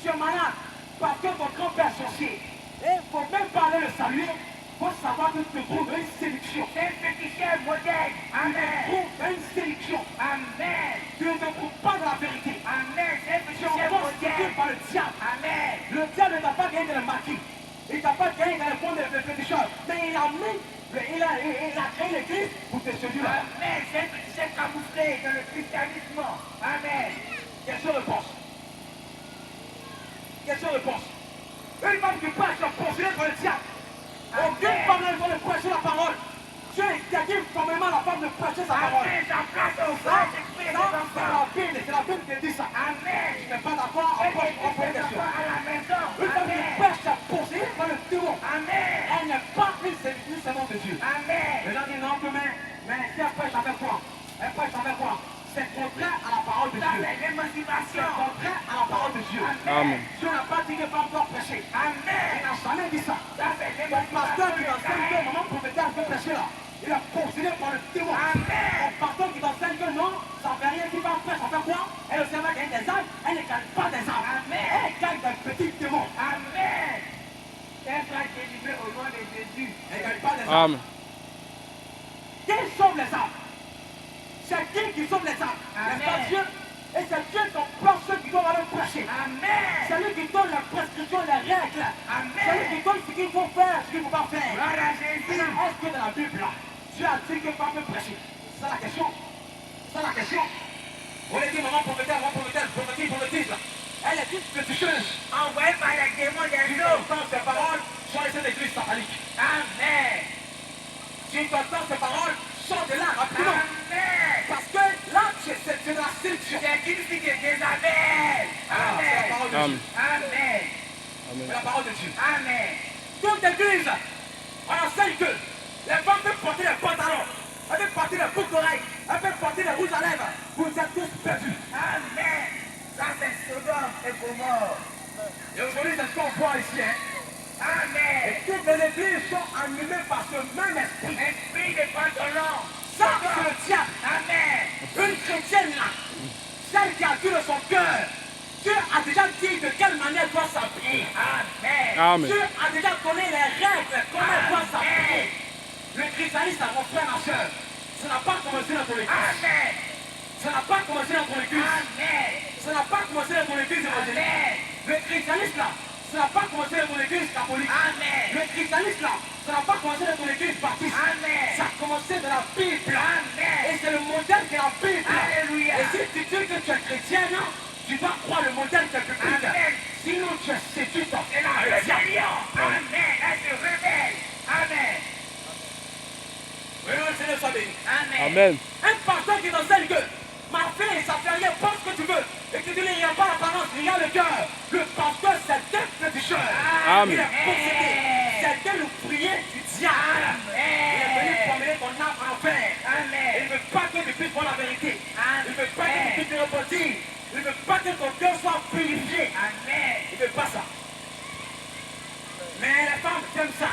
S1: Tu es malade parce que ton grand-père est sorcier. Et il ne faut même pas aller le saluer. Il faut savoir que tu te trouves dans une séduction.
S3: C'est un féticheur modèle.
S1: Tu te
S3: Amen.
S1: trouves dans une séduction.
S3: Amen.
S1: Tu ne te trouves pas dans la vérité.
S3: Amen. C'est un
S1: Tu es
S3: féticheur
S1: encore séduit
S3: modèle.
S1: par le diable.
S3: Amen.
S1: Le diable ne t'a pas gagné dans le maquis. Il ne t'a pas gagné dans le fond des féticheurs. Mais il a mis, il a créé l'église pour te séduire.
S3: Amen. C'est un féticheur camouflé dans le christianisme. Amen.
S1: Question-réponse. Question-réponse. Une femme qui prêche est possédée par le diable. Aucune femme n'a le droit de prêcher la parole. Dieu interdit formellement à la femme de prêcher sa parole.
S3: Amen. J'en place au
S1: Ça,
S3: frère d'exprimer
S1: c'est
S3: les enfants.
S1: la Bible qui dit ça.
S3: Amen.
S1: Tu n'es pas d'accord,
S3: Fais
S1: on pose
S3: des
S1: une question.
S3: enfants à la maison.
S1: Une femme qui
S3: Amen.
S1: prêche Les gens disent non, mais si elle prêche avec quoi? Elle prêche avec quoi? C'est contraire à la parole de Dieu. C'est contraire à la parole de Dieu.
S2: Amen.
S1: Dieu n'a pas dit que pas encore prêcher.
S3: Amen.
S1: Il n'a jamais dit ça. Ton pasteur qui t'enseigne que maman prophétaire veut prêcher là, il est possédé par le démon. Ton pasteur qui t'enseigne que non, ça ne fait rien, qui va faire, ça fait quoi? Elle ne sait pas gagner des âmes, elle ne gagne pas des âmes. Elle gagne des petits démons.
S3: Amen. Elle sera délivrée au nom de Jésus.
S1: Elle ne gagne pas des âmes.
S2: Amen.
S1: Qui sauve les âmes? C'est qui sauve les âmes? N'est-ce pas Dieu? Et c'est Dieu qui place ceux qui doivent aller prêcher.
S3: Amen.
S1: C'est lui qui donne la prescription, les règles. C'est lui qui donne ce qu'il faut faire, ce qu'il ne faut pas faire.
S3: Gloire à Jésus.
S1: Est-ce que dans la Bible, là, Dieu a dit que pas peut prêcher? C'est la question. C'est la question. On est dit, maman prophétise, là. Elle est toute péticheuse.
S3: Envoyée par les démons des
S1: Tu
S3: eaux.
S1: entends ces paroles, sors de cette église satanique.
S3: Amen.
S1: Tu entends ces paroles, sors de là rapidement.
S3: Amen.
S1: Parce que là, c'est de la séduction.
S3: C'est une fille de Jézabel.
S1: Ah, c'est la parole de
S2: Amen.
S1: Dieu.
S3: Amen.
S1: C'est la parole de Dieu.
S3: Amen.
S1: Toute église, on enseigne que les femmes peuvent porter les pantalons, elles peuvent porter les boucles d'oreilles, elles peuvent porter les rouges à lèvres. Vous êtes tous perdus.
S3: Amen. Ça c'est Sodome et Gomorrhe.
S1: Et aujourd'hui, c'est ce qu'on voit ici. Hein.
S3: Amen.
S1: Et toutes les églises sont animées par ce même esprit.
S3: Esprit de pantalon.
S1: Ça, c'est le diable.
S3: Amen.
S1: Une chrétienne là, celle qui a Dieu de son cœur, Dieu a déjà dit de quelle manière elle doit s'habiller.
S3: Amen.
S2: Amen.
S1: Dieu a déjà donné les règles, comment elle doit s'habiller. Le christianisme, mon frère, ma soeur, ça n'a pas commencé dans ton église.
S3: Amen.
S1: Ça n'a pas commencé dans ton église.
S3: Amen.
S1: Ça n'a pas commencé dans ton église évangélique.
S3: Amen.
S1: Le christianisme là, ça n'a pas commencé dans ton église catholique.
S3: Amen.
S1: Le christianisme là, ça n'a pas commencé dans ton église baptiste.
S3: Amen.
S1: Ça a commencé dans la Bible.
S3: Amen.
S1: Et c'est le modèle que la Bible.
S3: Alléluia.
S1: Et si tu dis que tu es chrétien, là, tu dois croire le modèle que tu biblique.
S3: Amen.
S1: Sinon tu es séduit par
S3: C'est la rébellion. Amen. Elle se rebelle. Amen.
S1: Oui, le Seigneur soit béni.
S3: Amen.
S2: Amen.
S1: Un pasteur qui t'enseigne que ma fille, ça fait rien, pense ce que tu veux. Et tu dis, il n'y a pas l'apparence, il y a le cœur. Le pasteur, c'est un féticheur.
S2: Amen.
S1: Il est possédé. C'est un ouvrier du diable. Il est venu promener ton âme en enfer.
S3: Amen.
S1: Il ne veut pas que tu puisses voir la vérité.
S3: Amen.
S1: Il ne veut pas que tu puisses te repentir. Il ne veut pas que ton cœur soit purifié.
S3: Amen.
S1: Il ne veut pas ça. Mais les femmes aiment ça.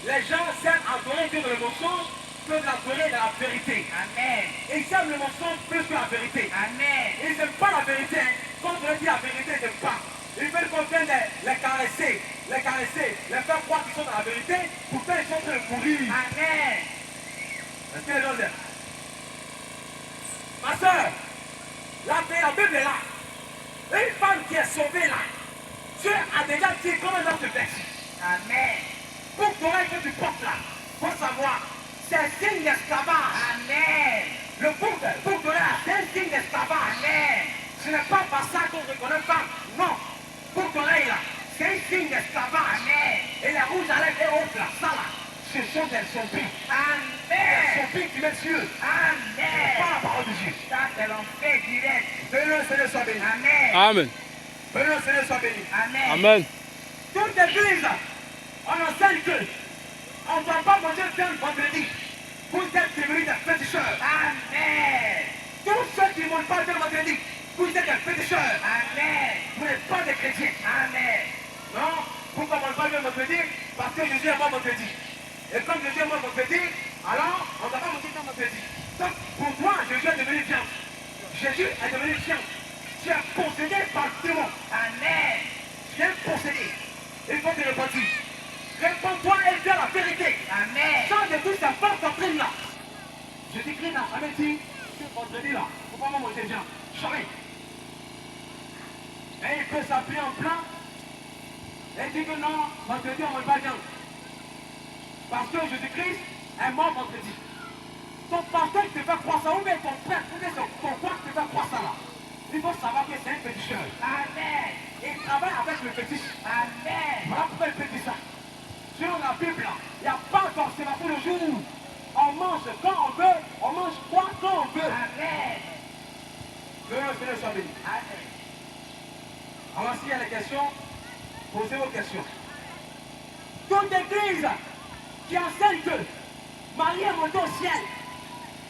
S1: Les gens s'aiment adorer Dieu dans le mensonge, peuvent l'adorer dans la vérité.
S3: Amen.
S1: Ils aiment le mensonge plus que la vérité.
S3: Amen.
S1: Ils n'aiment pas la vérité. Hein. Quand on leur dit la vérité, ils n'aiment pas. Ils veulent qu'on vienne les caresser, les faire croire qu'ils sont dans la vérité, pourtant ils sont en train de mourir.
S3: Amen.
S1: Est-ce que les gens aiment? Ma soeur, la Bible est là. Une femme qui est sauvée là, Dieu a déjà dit comment elle doit se vêtir.
S3: Amen.
S1: Pour que l'oreille que tu portes là, faut savoir, c'est un signe d'esclavage.
S3: Amen.
S1: Le boucle d'oreille, c'est un signe d'esclavage.
S3: Amen.
S1: Ce n'est pas par ça qu'on reconnaît pas. Non. Boucle d'oreille là, c'est un signe d'esclavage.
S3: Amen.
S1: Et la rouge à lèvres et autres là, ça là, ce sont des zombies. Des
S3: Amen.
S1: zombies qui mettent Dieu.
S3: Amen.
S1: Pas la parole de Dieu.
S3: Ça c'est l'enfer direct.
S1: Béni le Seigneur soit béni.
S3: Amen.
S2: Amen.
S1: Béni le Seigneur soit béni.
S3: Amen.
S2: Amen.
S1: Toute église, on enseigne que on ne doit pas manger viande vendredi. Vous êtes devenus des féticheurs.
S3: Amen.
S1: Tous ceux qui ne mangent pas viande vendredi, vous êtes des féticheurs.
S3: Amen.
S1: Vous n'êtes pas des chrétiens.
S3: Amen.
S1: Non, pourquoi on ne mange pas viande vendredi? Parce que Jésus est mort vendredi. Et comme Jésus est mort vendredi, alors on ne doit pas manger viande vendredi. Donc pour toi, Jésus est devenu viande. Jésus est devenu viande. Tu es possédé par le démon.
S3: Amen.
S1: Tu es possédé. Il faut te repentir. Réponds-toi et dis la vérité.
S3: Amen.
S1: Change de toute cette force doctrine là. Jésus-Christ n'a jamais dit ce vendredi là, il ne faut pas manger viande. Jamais. Et il peut s'appuyer en plein et dire que non, vendredi on ne mange pas viande. Parce que Jésus-Christ est mort vendredi. Ton pasteur qui te fait croire ça, ou bien ton frère, ou bien ton roi qui te fait croire ça là. Il faut savoir que c'est un féticheur.
S3: Amen.
S1: Il travaille avec le fétiche.
S3: Amen.
S1: Voilà pourquoi il peut dire ça. Sur la Bible, il n'y a pas d'observation le jour où on mange quand on veut, on mange quoi quand on veut.
S3: Amen.
S1: Que le Seigneur soit béni.
S3: Amen.
S1: Alors s'il y a des questions, posez vos questions. Toute église qui enseigne que
S3: Marie est montée au ciel.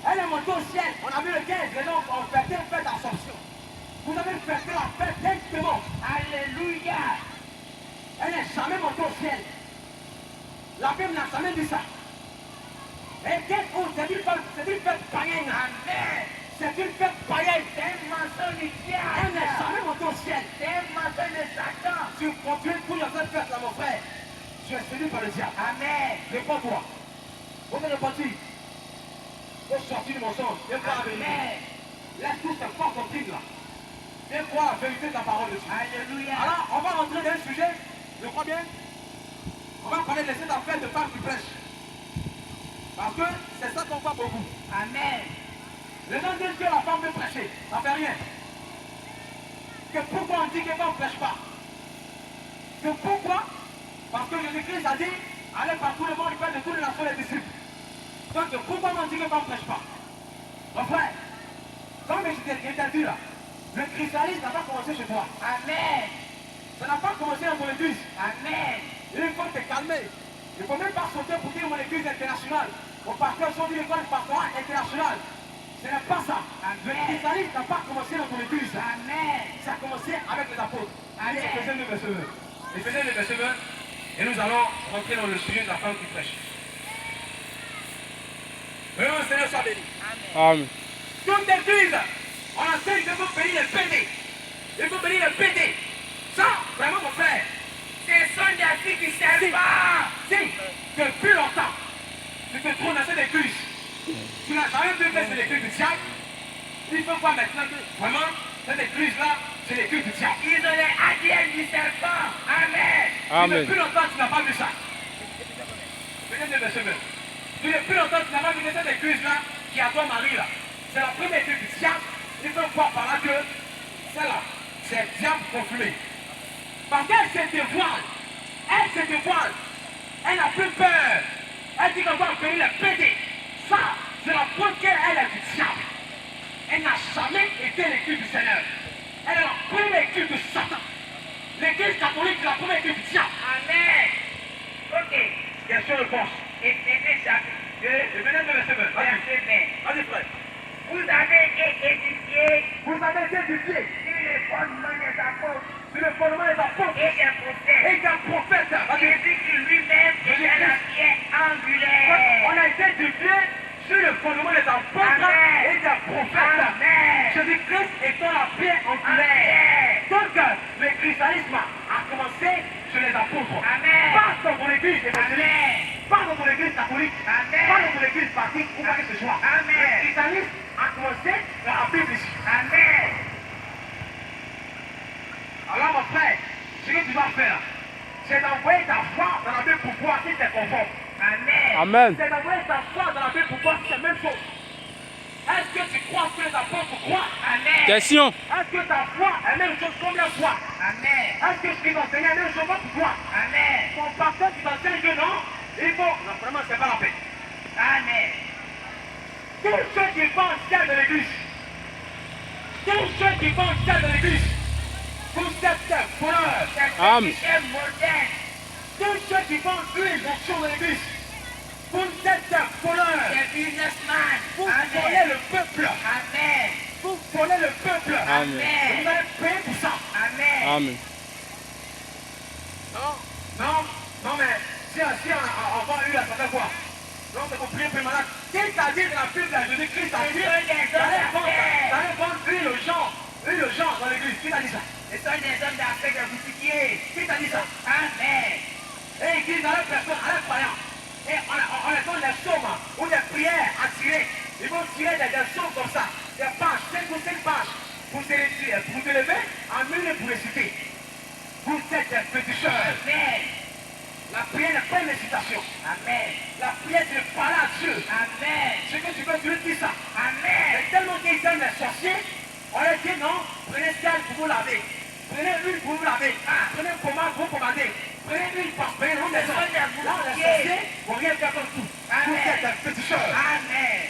S3: Elle est montée au ciel. On a vu le 15, les gens ont fêté une fête d'Assomption. Vous avez fêté la fête directement. Alléluia. Elle n'est jamais montée au ciel. La Bible n'a jamais dit ça. Et quelle autre, c'est une fête païenne. Amen. C'est une fête païenne. C'est un mensonge du diable. Elle n'est jamais montée au ciel. C'est un mensonge de Satan. Tu continues tout dans cette fête là, mon frère. Tu es séduit par le diable. Amen. Réponds-toi. Vous êtes reparti. Faut sortir du mensonge. Viens voir la vérité. Laisse tout cette force doctrine là. Viens voir la vérité de la parole de Dieu. Alléluia. Alors, on va rentrer dans un sujet, je crois bien. On va parler de cette affaire de femmes qui prêchent. Parce que c'est ça qu'on voit beaucoup. Amen. Les gens disent que la femme veut prêcher. Ça ne fait rien. Que pourquoi on dit que les femmes ne prêchent pas? Que pourquoi? Parce que Jésus-Christ a dit, allez par tout le monde, il fait de toutes les nations les disciples. Donc pourquoi on dit que les femmes ne prêchent pas? Mon frère, comme je t'ai dit là, le christianisme n'a pas commencé chez toi. Amen. Ça n'a pas commencé dans ton église. Amen. Il faut te calmer. Il ne faut même pas sauter pour dire mon église internationale. Mon pasteur sont dit l'école pastorale internationale. Ce n'est pas ça. Amen. Le christianisme n'a pas commencé dans ton église. Amen. Ça a commencé avec les apôtres. Allez, Éphésiens 2, verset 1. Éphésiens 2, verset 1. Et nous allons rentrer dans le sujet de la femme qui prêche. Le Seigneur soit béni.
S2: Amen.
S3: Toute église, on enseigne qu'il faut bénir les pédés. Il faut bénir les pédés. Ça, vraiment mon frère, ce sont des filles qui ne servent pas. Si, depuis longtemps, tu te trouves dans cette église. Tu n'as jamais vu que c'est l'église du diable. Il faut voir maintenant que vraiment, cette église-là, c'est l'église du diable. Ils ont les ADN du serpent. Amen.
S2: Amen.
S3: Depuis longtemps, tu n'as pas vu ça. Venez de verset 20. Depuis longtemps, tu n'as pas vu que cette église-là, qui a toi Marie là, c'est la première église du diable. Il faut voir par là que celle-là, c'est le diable confirmé. Parce qu'elle se dévoile. Elle se dévoile. Elle n'a plus peur. Elle dit qu'on va bénir les pédés. Ça, c'est la preuve qu'elle est du diable. Elle n'a jamais été l'église du Seigneur. Elle est la première église de Satan. L'église catholique, c'est la première église du diable. Amen. Ok. Question-réponse. Éphésiens chapitre 2. Éphésiens 2, verset 20. Verset 20. Vas-y, frère. Vous avez été édifiés. Vous avez été édifiés. Sur le fondement des apôtres. Sur le fondement des apôtres. Et des prophètes. Et des prophètes. Jésus lui-même est la pierre angulaire. On a été édifiés sur le fondement des apôtres et des prophètes. Jésus-Christ étant la pierre angulaire. Donc, le christianisme a commencé chez les apôtres. Amen. Pas dans ton église évangélique. Pas dans ton église catholique. Amen. Pas dans ton église baptiste ou quoi que ce soit. Amen. Le christianisme a commencé dans la Bible ici. Amen. Alors mon frère, ce que tu vas faire, c'est d'envoyer ta foi dans la Bible pour voir si c'est conforme. Amen.
S2: Amen.
S3: C'est d'envoyer ta foi dans la Bible pour voir si c'est la même chose. Est-ce que tu crois que les apôtres croient? Amen.
S2: Question.
S3: Est-ce que ta foi est la même chose comme la foi? Amen. Est-ce que ce qu'ils enseignent est la même chose comme toi? Amen. Ton pasteur qui t'enseigne que non, il faut... Non, vraiment, c'est pas la peine. Amen. Tous ceux qui vont en ciel de l'église, tous ceux qui vont en ciel de l'église, tous ces voleurs,
S2: Amen.
S3: tous ceux qui vont l'huile d'action de l'église, vous êtes voleurs, vous volez le peuple. Amen. Vous volez le peuple.
S2: Amen.
S3: Vous allez payer pour ça. Amen.
S2: Amen.
S3: Non, mais si on va eu la certaine fois, donc c'est pour prier pour les malades. Qui t'a dit de la Bible de Jésus-Christ a dit d'aller vendre huile aux gens dans l'église? Qui t'a dit ça? Ce sont des hommes d'affaires de boutiquiers. Qui t'a dit ça? Amen. Et église dans la personne, à la croyance. Et on les donne des sommes ou des prières à tirer. Ils vont tirer des sommes comme ça. Des pages, 5 ou 5 pages. Pour te lever, en milieu pour réciter. Vous êtes des péticheurs. Amen. La prière n'est pas une récitation. Amen. La prière, c'est de parler à Dieu. Amen. Ce que tu veux, Dieu dit ça. Amen. C'est tellement qu'ils aiment les sorciers, on leur dit non, prenez celle pour vous laver. Prenez une pour vous laver. Prenez une pommade pour vous pommader. Prenez une pour prenez une maison. Là, les sorciers vont rien faire comme tout. Vous êtes des péticheurs. Amen.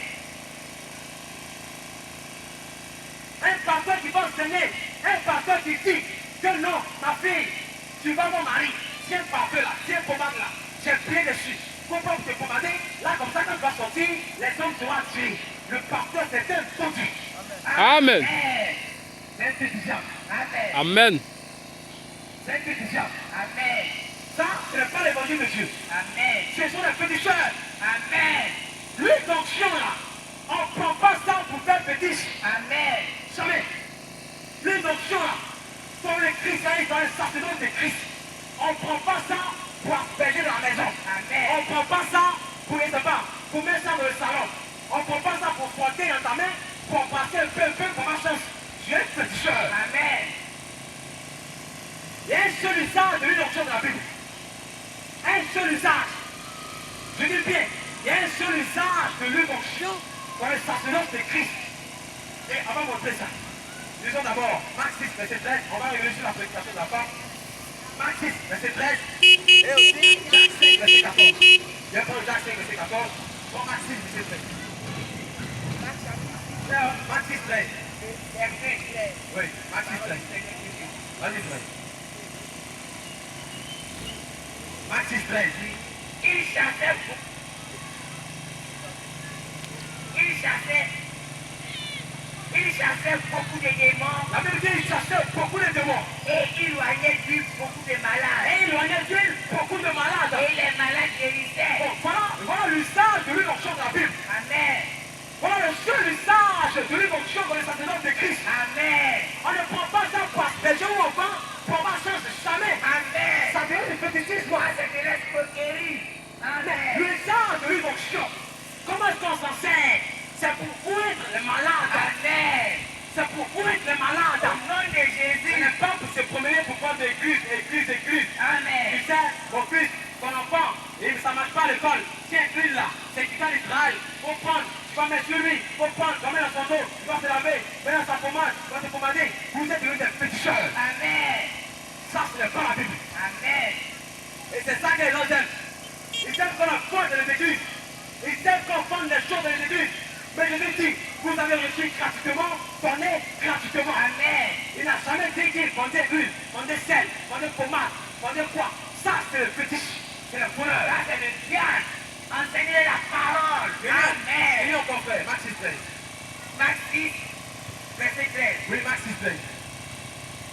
S3: Un pasteur qui va enseigner, un pasteur qui dit que non, ma fille, tu vas mon mari, tiens parfait là, tiens pommade là, j'ai prié dessus. faut pas te commander. Là, comme ça, quand tu vas sortir, les hommes seront tués. Le pasteur, c'est un foutu.
S2: Amen.
S3: C'est un féticheur. Amen.
S2: Amen.
S3: C'est un féticheur. Amen. Ça, ce n'est pas l'évangile de Dieu. Amen. Ce sont les féticheurs. Amen. L'huile d'onction là, on ne prend pas ça pour faire fétiche. Amen. Jamais. L'huile d'onction là, sont les chrétiens, dans les sacerdotes de Christ. On ne prend pas ça pour asperger dans la maison. Amen. On ne prend pas ça pour les débats, pour mettre ça dans le salon. On ne prend pas ça pour porter dans ta main, pour passer un peu pour ma chance. Tu es féticheur. Amen. Il y a un seul usage de l'huile d'onction dans la Bible. Un seul usage. Je dis bien, il y a un seul usage de l'huile d'onction dans les sacerdotes de Christ. Et on va montrer ça. Lisons d'abord Marc 6, verset 13. On va revenir sur la prédication de la femme. Marc 6, verset 13. Et aussi Jacques 5, verset 14. Je vais prendre Jacques 5, verset 14. Bon, Marc 6, verset 13. Marc 6, 13. Oui, Marc 6, 13. Vas-y, 13. Marc 6, 13. Il chassait beaucoup de démons. La Bible dit il chassait beaucoup de démons. Et il éloignait d'huile beaucoup de malades. Et il éloignait d'huile beaucoup de malades. Et les malades guérissaient. Bon, voilà l'usage de l'huile d'onction de la Bible. Amen. Voilà le seul usage de l'huile d'onction dans les sacerdotes de Christ. Amen. On ne prend pas ça pour asperger ou enfin pour ma chance, jamais. Amen. Ça devient du fétichisme. Ça devient l'escroquerie. Amen. L'usage de l'huile d'onction. Comment est-ce qu'on s'en sert? C'est pour ouvrir les malades. Amen. C'est pour ouvrir les malades. Au nom de Jésus. Ce n'est pas pour se promener pour prendre église. Amen. Tu sais, mon fils, ton enfant, et ça ne marche pas à l'école. Tiens, l'huile là, c'est qui t'a du travail. Faut prendre, tu vas mettre sur lui. Faut prendre, tu vas mettre dans son dos. Tu vas se laver. Mets dans sa pommade, tu vas te pommader. Vous êtes devenus des féticheurs. Amen. Ça, ce n'est pas la Bible. Amen. Et c'est ça que les gens aiment. Ils aiment qu'on apporte dans les églises. Ils aiment qu'on vende des choses dans les églises. Mais je lui dis, vous avez reçu gratuitement, donnez gratuitement. Amen. Il n'a jamais dit qu'il vendait huile, vendait sel, vendait pommade, vendait quoi. Ça, c'est le fétiche. C'est le bonheur. Ça, c'est le diable. Enseignez la parole. Amen. Et on peut faire. Max 6, 13. Max 6, verset 13. Oui, Max 6, 13.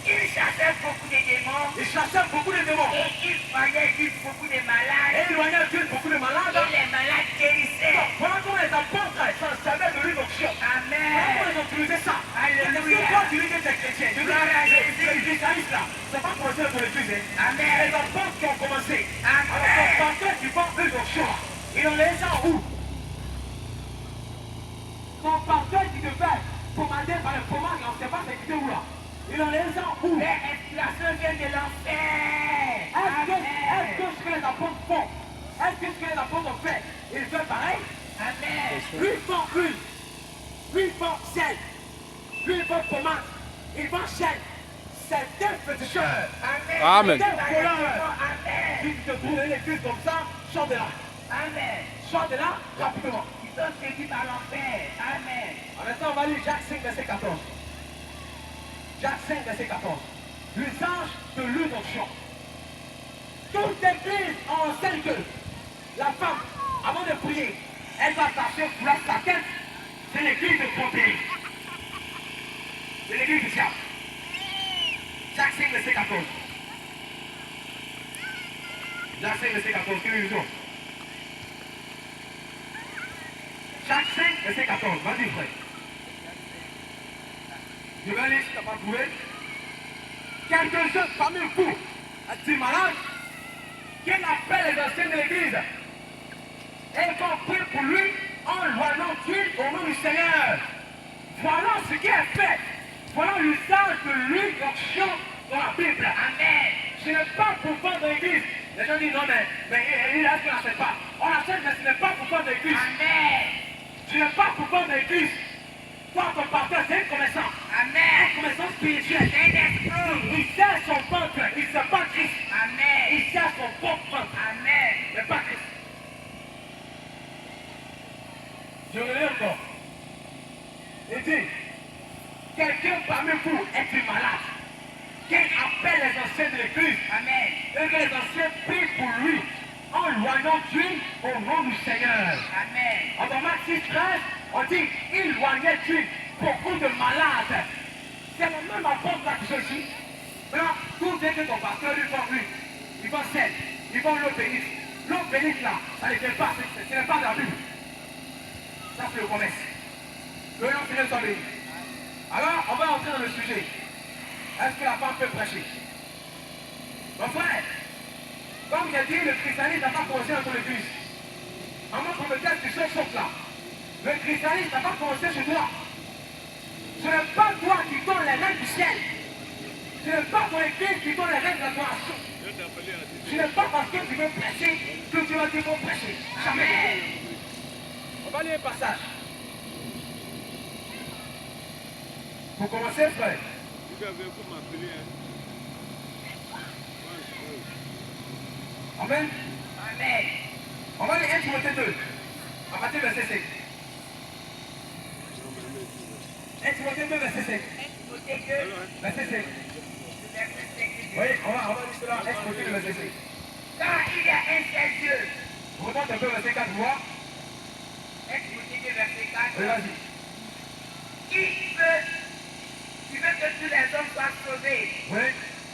S3: Il chassait beaucoup de démons. Il chassait beaucoup de démons. Et il voyait beaucoup de malades. Et il voyait beaucoup de malades. Et les malades guérissaient. Donc, voilà comment les apôtres s'en servaient de l'huile d'onction. Amen. Voilà comment ils ont utilisé ça. Alléluia. C'est quoi utiliser des chrétiens? Les spécialistes là, c'est pas commencé pour l'utiliser. Amen. Les apôtres qui ont commencé. Amen. Alors, son pasteur qui vend l'huile d'onction, ils ont les gens où? Son pasteur qui devait commander par le pommade, on ne sait pas c'est où là. Ils ont les gens où? Les inspirations viennent de l'enfer. Est-ce que ce que les apôtres font? Est-ce que ce que les apôtres ont fait? Ils font pareil? Amen. Lui, il vend huile. Lui, il vend sel. Lui, il vend pommade. Il vend sel. C'est un féticheur. Amen.
S2: Amen.
S3: C'est un voleur. Amen. Si tu te trouves dans l'église comme ça, sors de là. Amen. Sors de là rapidement. Ils sont séduits par l'enfer. Amen. En maintenant, on va lire Jacques 5, verset 14. Jacques 5, verset 14. L'usage de l'huile d'onction. Toute église enseigne que la femme, avant de prier, elle va s'asseoir pour sa tête. C'est l'église de Pompéi. C'est l'église du diable. Jacques 5, verset 14. Jacques 5, verset 14. Quelle illusion? Jacques 5, verset 14. Vas-y, frère. Je vais aller si tu n'as pas trouvé. Quelques-uns parmi vous, est-il malade, qui appelle les anciens de l'église et qu'on prie pour lui en loignant d'huile au nom du Seigneur. Voilà ce qui est fait. Voilà l'usage de l'huile d'onction dans la Bible. Amen. Ce n'est pas pour vendre dans l'église. Les gens disent non, mais il a ce qu'on n'achète pas. On achète, mais ce n'est pas pour vendre dans l'église. Amen. Ce n'est pas pour vendre dans l'église. Toi, ton pasteur, c'est un commerçant. Amen. Un commerçant spirituel. Il sert son ventre. Il ne sert pas Christ. Amen. Il sert son propre ventre. Amen. Mais pas Christ. Je reviens encore. Il dit, quelqu'un parmi vous est malade. Qu'il appelle les anciens de l'église. Amen. Et que les anciens prient pour lui en loignant d'huile au même apôtre là qui sont ici, maintenant, tout dès que ton pasteur lui vend lui, il vend sel, il vend l'eau bénite. L'eau bénite là, ça ne fait pas, ce n'est pas de la Bible. Ça c'est le commerce. Le nom Seigneur soit béni. Alors, on va entrer dans le sujet. Est-ce que la femme peut prêcher? Mon frère, comme j'ai dit, le christianisme n'a pas commencé dans ton église. Maman, pour me dire que tu sautes là. Le christianisme n'a pas commencé chez toi. Ce n'est pas toi qui donnes les règles du ciel. Ce n'est pas ton église qui donne les règles de l'adoration. Ce n'est pas parce que tu veux prêcher que tu vas dire bon prêcher. Jamais. On va lire un passage. Pour commencer, frère. Amen. Amen. On va lire 1 Timothée 2, à partir du verset 5. 1 Timothée 2, verset 5. 1 Timothée 2, verset 5. Oui, on va lire cela, 1 Timothée 2, verset 5. Car il y a un seul Dieu. Remonte un peu verset 4, voir. 1 Timothée 2, verset 4. Oui, vas-y. Qui veut que tous les hommes soient sauvés. Oui.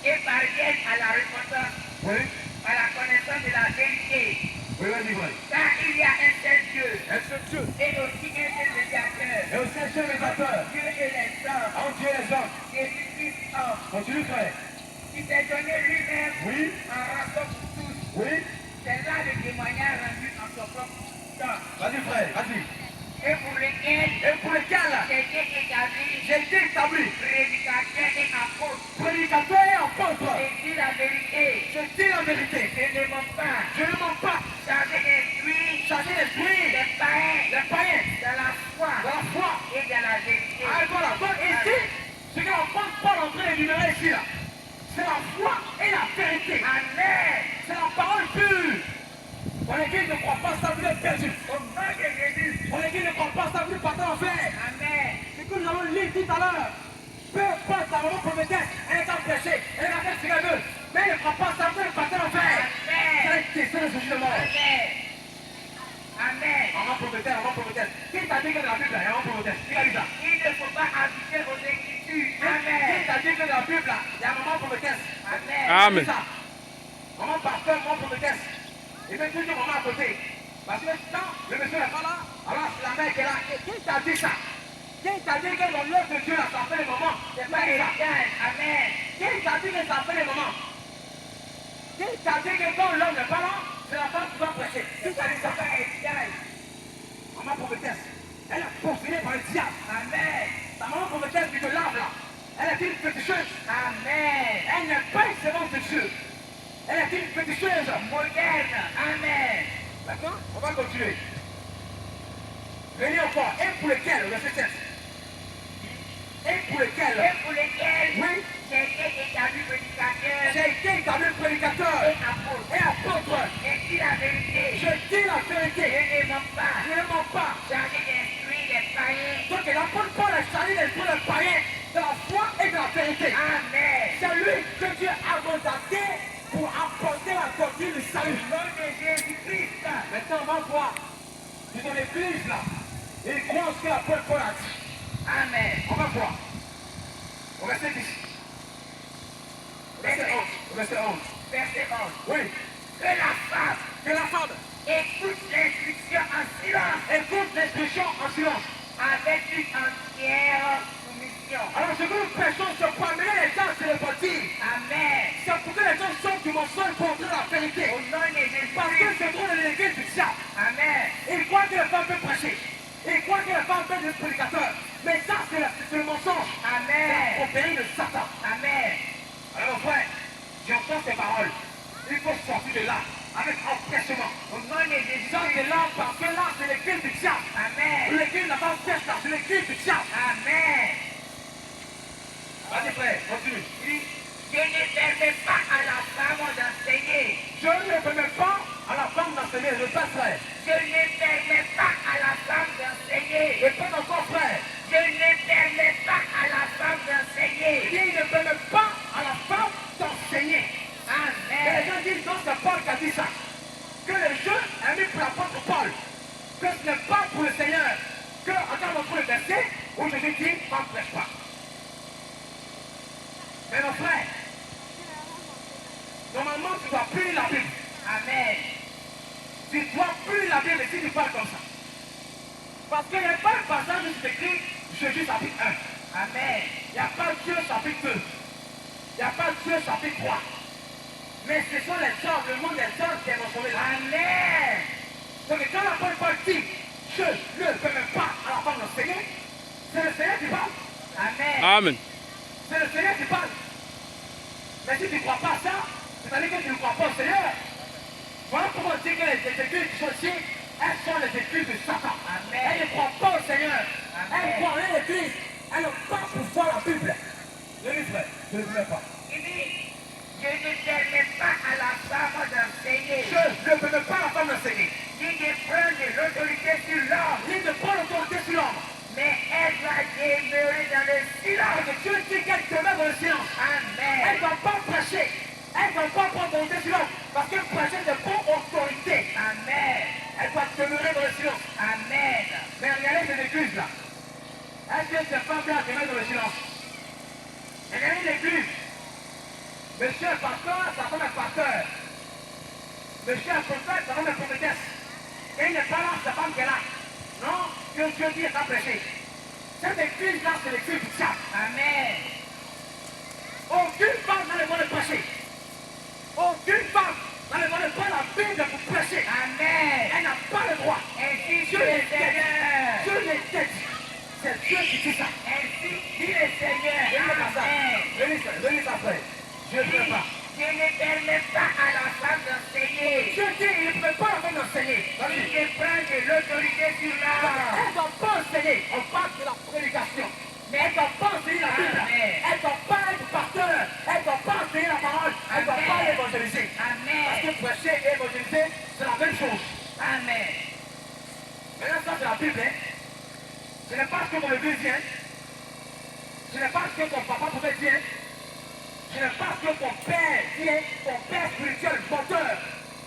S3: Et parviennent à la repentance. Oui. À la connaissance de la vérité. Oui, vas-y, vas-y. Car il y a un seul Dieu. Un seul Dieu. Et aussi un seul médiateur. Et aussi un seul médiateur. Dieu et les hommes. Entre Dieu et les hommes. Jésus-Christ homme. Continue, frère. Qui s'est donné lui-même. Oui. En rançon pour tous. Oui. C'est là le témoignage rendu en son propre temps. Vas-y, frère, vas-y. Et pour lequel j'ai été établi prédicateur et apôtre. Prédicateur et apôtre. Je dis la vérité. Je dis la vérité. Je ne mens pas. Je ne mens pas. Chargé d'esprit. Les païens. De la foi. Et de la vérité. Ah, voilà. Donc ici, ce que l'apôtre Paul est en train d'énumérer ici, là, c'est la foi et la vérité. Amen. C'est la parole pure. Pour lesquels ne croient pas ça, vous êtes perdus. Au nom de Jésus. Pour lesquels ne croient pas ça, vous êtes partis en fer. Amen. C'est que nous allons lire tout à l'heure. Peu importe la maman prophétesse, elle est en péché, elle est en fait ce qu'elle veut. Mais elle ne croit pas ça, vous êtes partis en fer. Amen. C'est une question de ce jugement. Amen. Amen. Maman prophétesse. Qui t'a dit que dans la Bible, il y a maman prophétesse? Qui a dit ça? Il ne faut pas habiter aux Écritures. Amen. Qui t'a dit que dans la Bible, il y a maman prophétesse? Amen.
S2: Amen.
S3: Maman pasteur, maman prophétesse. Il fait toujours maman à côté. Parce que quand le monsieur n'est pas là, alors c'est la mère qui est là. Qui t'a dit ça? Qui t'a dit que dans l'œuvre de Dieu, là, ça fait les moments? C'est pas héritage. Amen. Qui t'a dit que ça fait les moments? Qui t'a dit que quand l'homme n'est pas là, c'est la femme qui va prêcher? Qui t'a dit ça? C'est pas héritage. Maman prophétesse, elle est possédée par le diable. Amen. Ta maman prophétesse qui te lave là, elle est une féticheuse. Amen. Elle n'est pas une servante de Dieu. Elle est une féticheuse moderne. Amen. Maintenant, on va continuer. Venez encore. Et pour lequel, verset 7. Et pour lequel, oui, j'ai été établi prédicateur. Et apôtre. Je dis la vérité. Je ne mens pas. Chargé d'instruire les païens. Donc l'apôtre Paul est chargé d'instruire les païens de la foi et de la vérité. Amen. C'est lui que Dieu a mandaté pour apporter la doctrine du salut. Au nom de Jésus-Christ. Maintenant, on va voir. Dans l'église là, il croit ce que l'apôtre Paul a dit. Amen. On va voir. Au verset 10. Verset 11. Oui. Que la femme écoute l'instruction en silence. Avec une entière soumission. Alors ce que nous prêchons, c'est pour amener les gens sur le bâtir. Amen. C'est pour que les gens sortent du mensonge pour entrer dans la vérité. Au nom de Jésus. Parce que c'est trop de l'église du diable. Amen. Il croit que les femmes peuvent prêcher. Il croit que les femmes peuvent être prédicateurs. Mais ça, c'est le mensonge. Amen. C'est l'opérer de Satan. Amen. Alors frère, j'entends ces paroles. Il faut sortir de là avec empressement. Au nom de Jésus. Sors de là parce que là, c'est l'église du diable. Amen. L'église n'a pas fait ça, c'est l'église du diable. Amen. Vas-y frère, continue. Je ne permets pas à la femme d'enseigner. Je ne permets pas à la femme d'enseigner. Je passe frère. Je ne permets pas à la femme d'enseigner. Répète encore frère. Je ne permets pas à la femme d'enseigner. Il ne permet pas à la femme d'enseigner. Amen. Et les gens disent non, c'est Paul qui a dit ça. Que le jeu est mis pour l'apôtre Paul. Que ce n'est pas pour le Seigneur. Que, regarde pour le verset où Jésus dit, ne prêche pas. Mais mon frère, normalement tu dois plus la Bible. Amen. Tu dois plus la Bible si tu parles comme ça. Parce qu'il n'y a pas un passage où c'est écrit Jésus chapitre 1. Amen. Il n'y a pas Dieu chapitre 2. Il n'y a pas Dieu chapitre 3. Mais ce sont les hommes, le monde des hommes qui est mentionné là. Amen. Donc quand l'apôtre Paul dit, je ne peux même pas à la femme d'enseigner, c'est le Seigneur qui parle. Amen.
S2: Amen.
S3: C'est le Seigneur qui parle. Mais si tu ne crois pas à ça, c'est-à-dire que tu ne crois pas au Seigneur. Voilà pourquoi on dit que les écrits du sorcier, elles sont les écrits de Satan. Amen. Elles ne croient pas au Seigneur. Amen. Elles croient en l'Église. Elles n'ont pas pour voir la Bible. Je ne frère, je ne voulais pas. Il dit, je ne permets pas à la femme d'enseigner. Je ne permets pas à la femme d'enseigner. Ni de prendre l'autorité sur l'homme. Ni de prendre l'autorité sur l'homme. Mais elle doit demeurer dans le silence. Parce que Dieu dit qu'elle demeure dans le silence. Amen. Elle ne doit pas prêcher. Elle ne doit pas prendre l'autorité sur l'homme. Parce que prêcher, c'est pour autorité. Amen. Elle doit demeurer dans le silence. Amen. Mais regardez cette église là. Est-ce que ces femmes-là demeurent dans le silence? Regardez l'église. Monsieur est pasteur, sa femme est pasteur. Monsieur est prophète, sa femme est prophétesse. Et il n'est pas là, sa femme qui est là. Non, que Dieu dit est à prêcher. Cette église-là, c'est l'église du diable. Amen. Aucune femme n'a le droit de prêcher. Aucune femme n'a le droit de prendre la Bible pour prêcher. Amen. Elle n'a pas le droit. Ainsi Dieu le Seigneur. Dieu l'interdit. C'est Dieu qui dit ça. Ainsi dit le Seigneur. Venez ça, frère. Je ne peux pas. Je ne permets pas à la femme d'enseigner. Je dis, il ne peut pas la femme d'enseigner. Il ne prend de l'autorité sur l'homme. Elle ne doit pas enseigner. On parle de la prédication. Mais elle ne doit pas enseigner la Bible. Elle ne doit pas être pasteur. Elle ne doit pas enseigner la parole. Elle ne doit pas évangéliser. Parce que prêcher et évangéliser, c'est la même chose. Amen. Maintenant, ça c'est la Bible. Hein. Ce n'est pas ce que mon église dit. Ce n'est pas ce que ton papa pouvait dire. Ce n'est pas ce que ton père dit, ton père spirituel, porteur,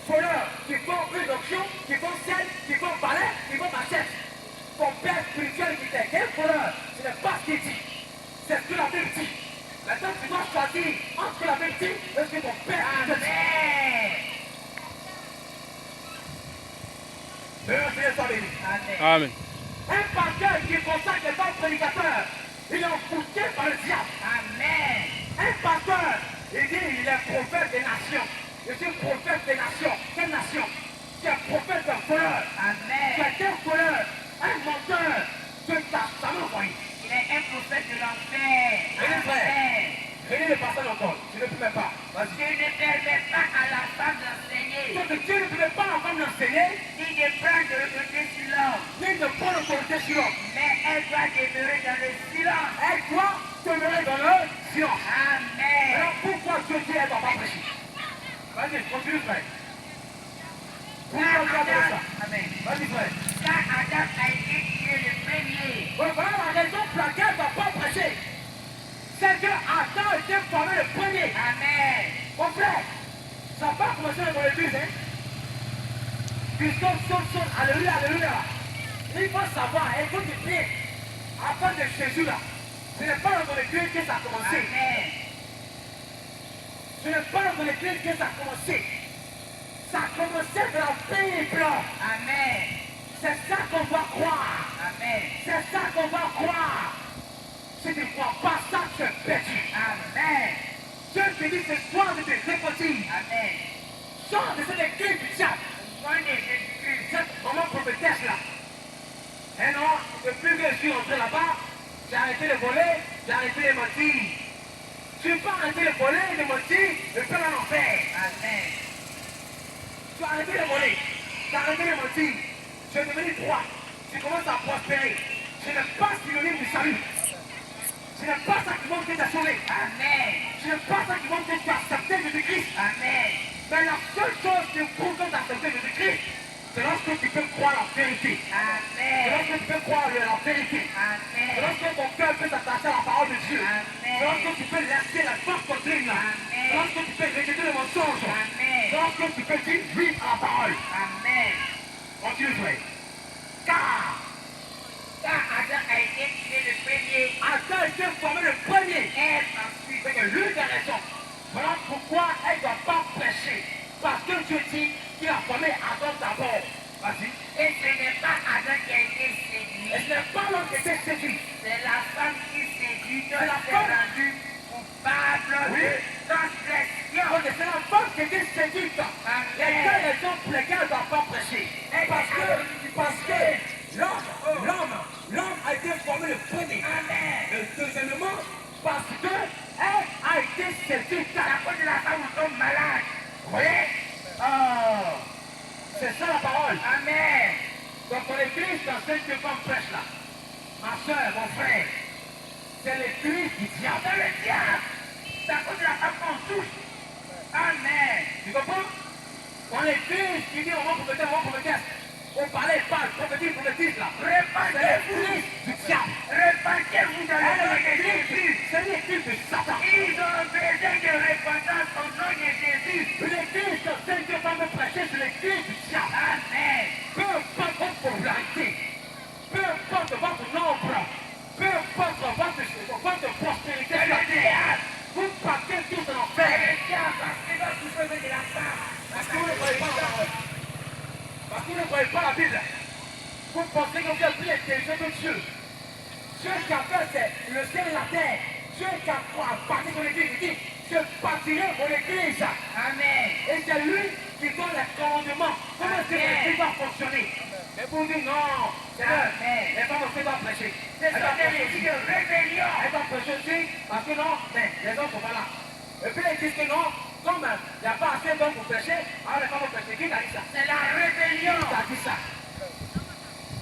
S3: voleur, qui font une option, qui font ciel, qui font balai, qui font machette. Ton père spirituel qui t'est quel voleur, ce n'est pas ce qu'il dit. C'est ce que la Bible dit. Maintenant, tu dois choisir entre ce que la Bible dit et ce que ton père te dit.
S2: Amen.
S3: Un pasteur qui consacre les femmes prédicateurs, il est enfoncé par le diable. Amen. Un pasteur, il dit il est prophète des nations. Je suis prophète des nations. Quelle nation? Tu es prophète d'un voleur. Amen. Tu es un voleur, un menteur. Tu t'as jamais envoyé. Il est un prophète de l'enfer. Venez frère. Venez le pasteur encore. Tu ne peux même pas. Je ne permets pas à la femme d'enseigner. Donc Dieu ne permet pas à la femme d'enseigner. Ni de prendre de l'autorité sur l'homme. Ni de prendre l'autorité sur l'homme. Mais elle doit demeurer dans le silence. Elle doit demeurer dans le silence. Amen. Alors pourquoi Dieu dit elle ne doit pas prêcher? Vas-y, continue frère. Pourquoi Dieu a fait ça? Amen. Vas-y frère. Car Adam a été tué le premier. Voilà la raison pour laquelle elle ne doit pas prêcher. C'est que Adam était formé le premier. Amen. Mon frère, ça va commencer dans l'église, hein? Puis saute, alléluia, alléluia. Il faut savoir, écoute bien, avant de Jésus là, ce n'est pas dans l'église que ça a commencé. Amen. Ce n'est pas dans l'église que ça a commencé. Ça a commencé dans la Bible. Amen. C'est ça qu'on va croire. Amen. C'est ça qu'on va croire. Si tu ne crois pas ça, tu es perdu. Amen. Dieu te dit ce soir de te déposer. Amen. Sors de cette église du diable. Cette maman prophétesse là. Et non, depuis que je suis entré là-bas, j'ai arrêté de voler, j'ai arrêté de mentir. Tu n'as pas arrêté de voler, de mentir, de faire un enfer. Amen. Tu as arrêté de voler, tu as arrêté de mentir. Tu es devenu droit. Tu commences à prospérer. Ce n'est pas synonyme du salut. Ce n'est pas ça qui montre que tu as sauvé. Amen. Ce n'est pas ça qui montre que tu as accepté Jésus-Christ. Amen. Mais la seule chose qui prouve que tu as accepté Jésus-Christ, c'est lorsque tu peux croire la vérité. Amen. C'est lorsque tu peux croire la vérité. Amen. C'est lorsque ton cœur peut s'attacher à la parole de Dieu. Amen. C'est lorsque tu peux laisser la fausse doctrine. Amen. C'est lorsque tu peux rejeter le mensonge. Amen. C'est lorsque tu peux dire oui à la parole. Amen. Continue, frère. Car Adam a été tué le premier. Adam a été formé le premier. Ève ensuite. C'est que lui qui a Elle a été séduite à cause de la femme où tombe malade. Vous voyez? C'est ça la parole. Amen. Donc dans l'église, dans cette femme prêche là, ma soeur, mon frère, c'est l'église du diable. C'est le diable. C'est à cause de la femme qu'on touche. Amen. Tu comprends? Dans l'église, tu dis on va prophétiser. On parlait, parle, prophétise là. Répandez-vous du diable. Répandez-vous dans l'église. C'est l'église de Satan. Ils ont besoin de repentance au nom de Jésus. L'église de Saint-Dieu va me prêcher sur l'église du diable. Amen. Peu importe votre popularité, peu importe votre nombre, peu importe votre prospérité, vous partez tous en enfer. Parce que vous ne croyez pas la parole. Parce que vous ne croyez pas la Bible. Vous pensez que vous êtes plus intelligent que Dieu. Dieu qui a fait c'est le ciel et la terre. Dieu qui a bâti son église. Il dit, je bâtirai mon église. Amen. Et c'est lui qui donne les commandements. Comment est-ce que l'église va fonctionner? Mais vous dites non, c'est vrai. Les femmes aussi doivent prêcher. Elles doivent prêcher de rébellion. Elles doivent prêcher aussi parce que non, mais les hommes ne sont pas là. Et puis elles disent que non, comme il n'y a pas assez d'hommes pour prêcher, alors les femmes vont prêcher. Qui t'a dit ça? C'est la rébellion. Qui t'a dit ça?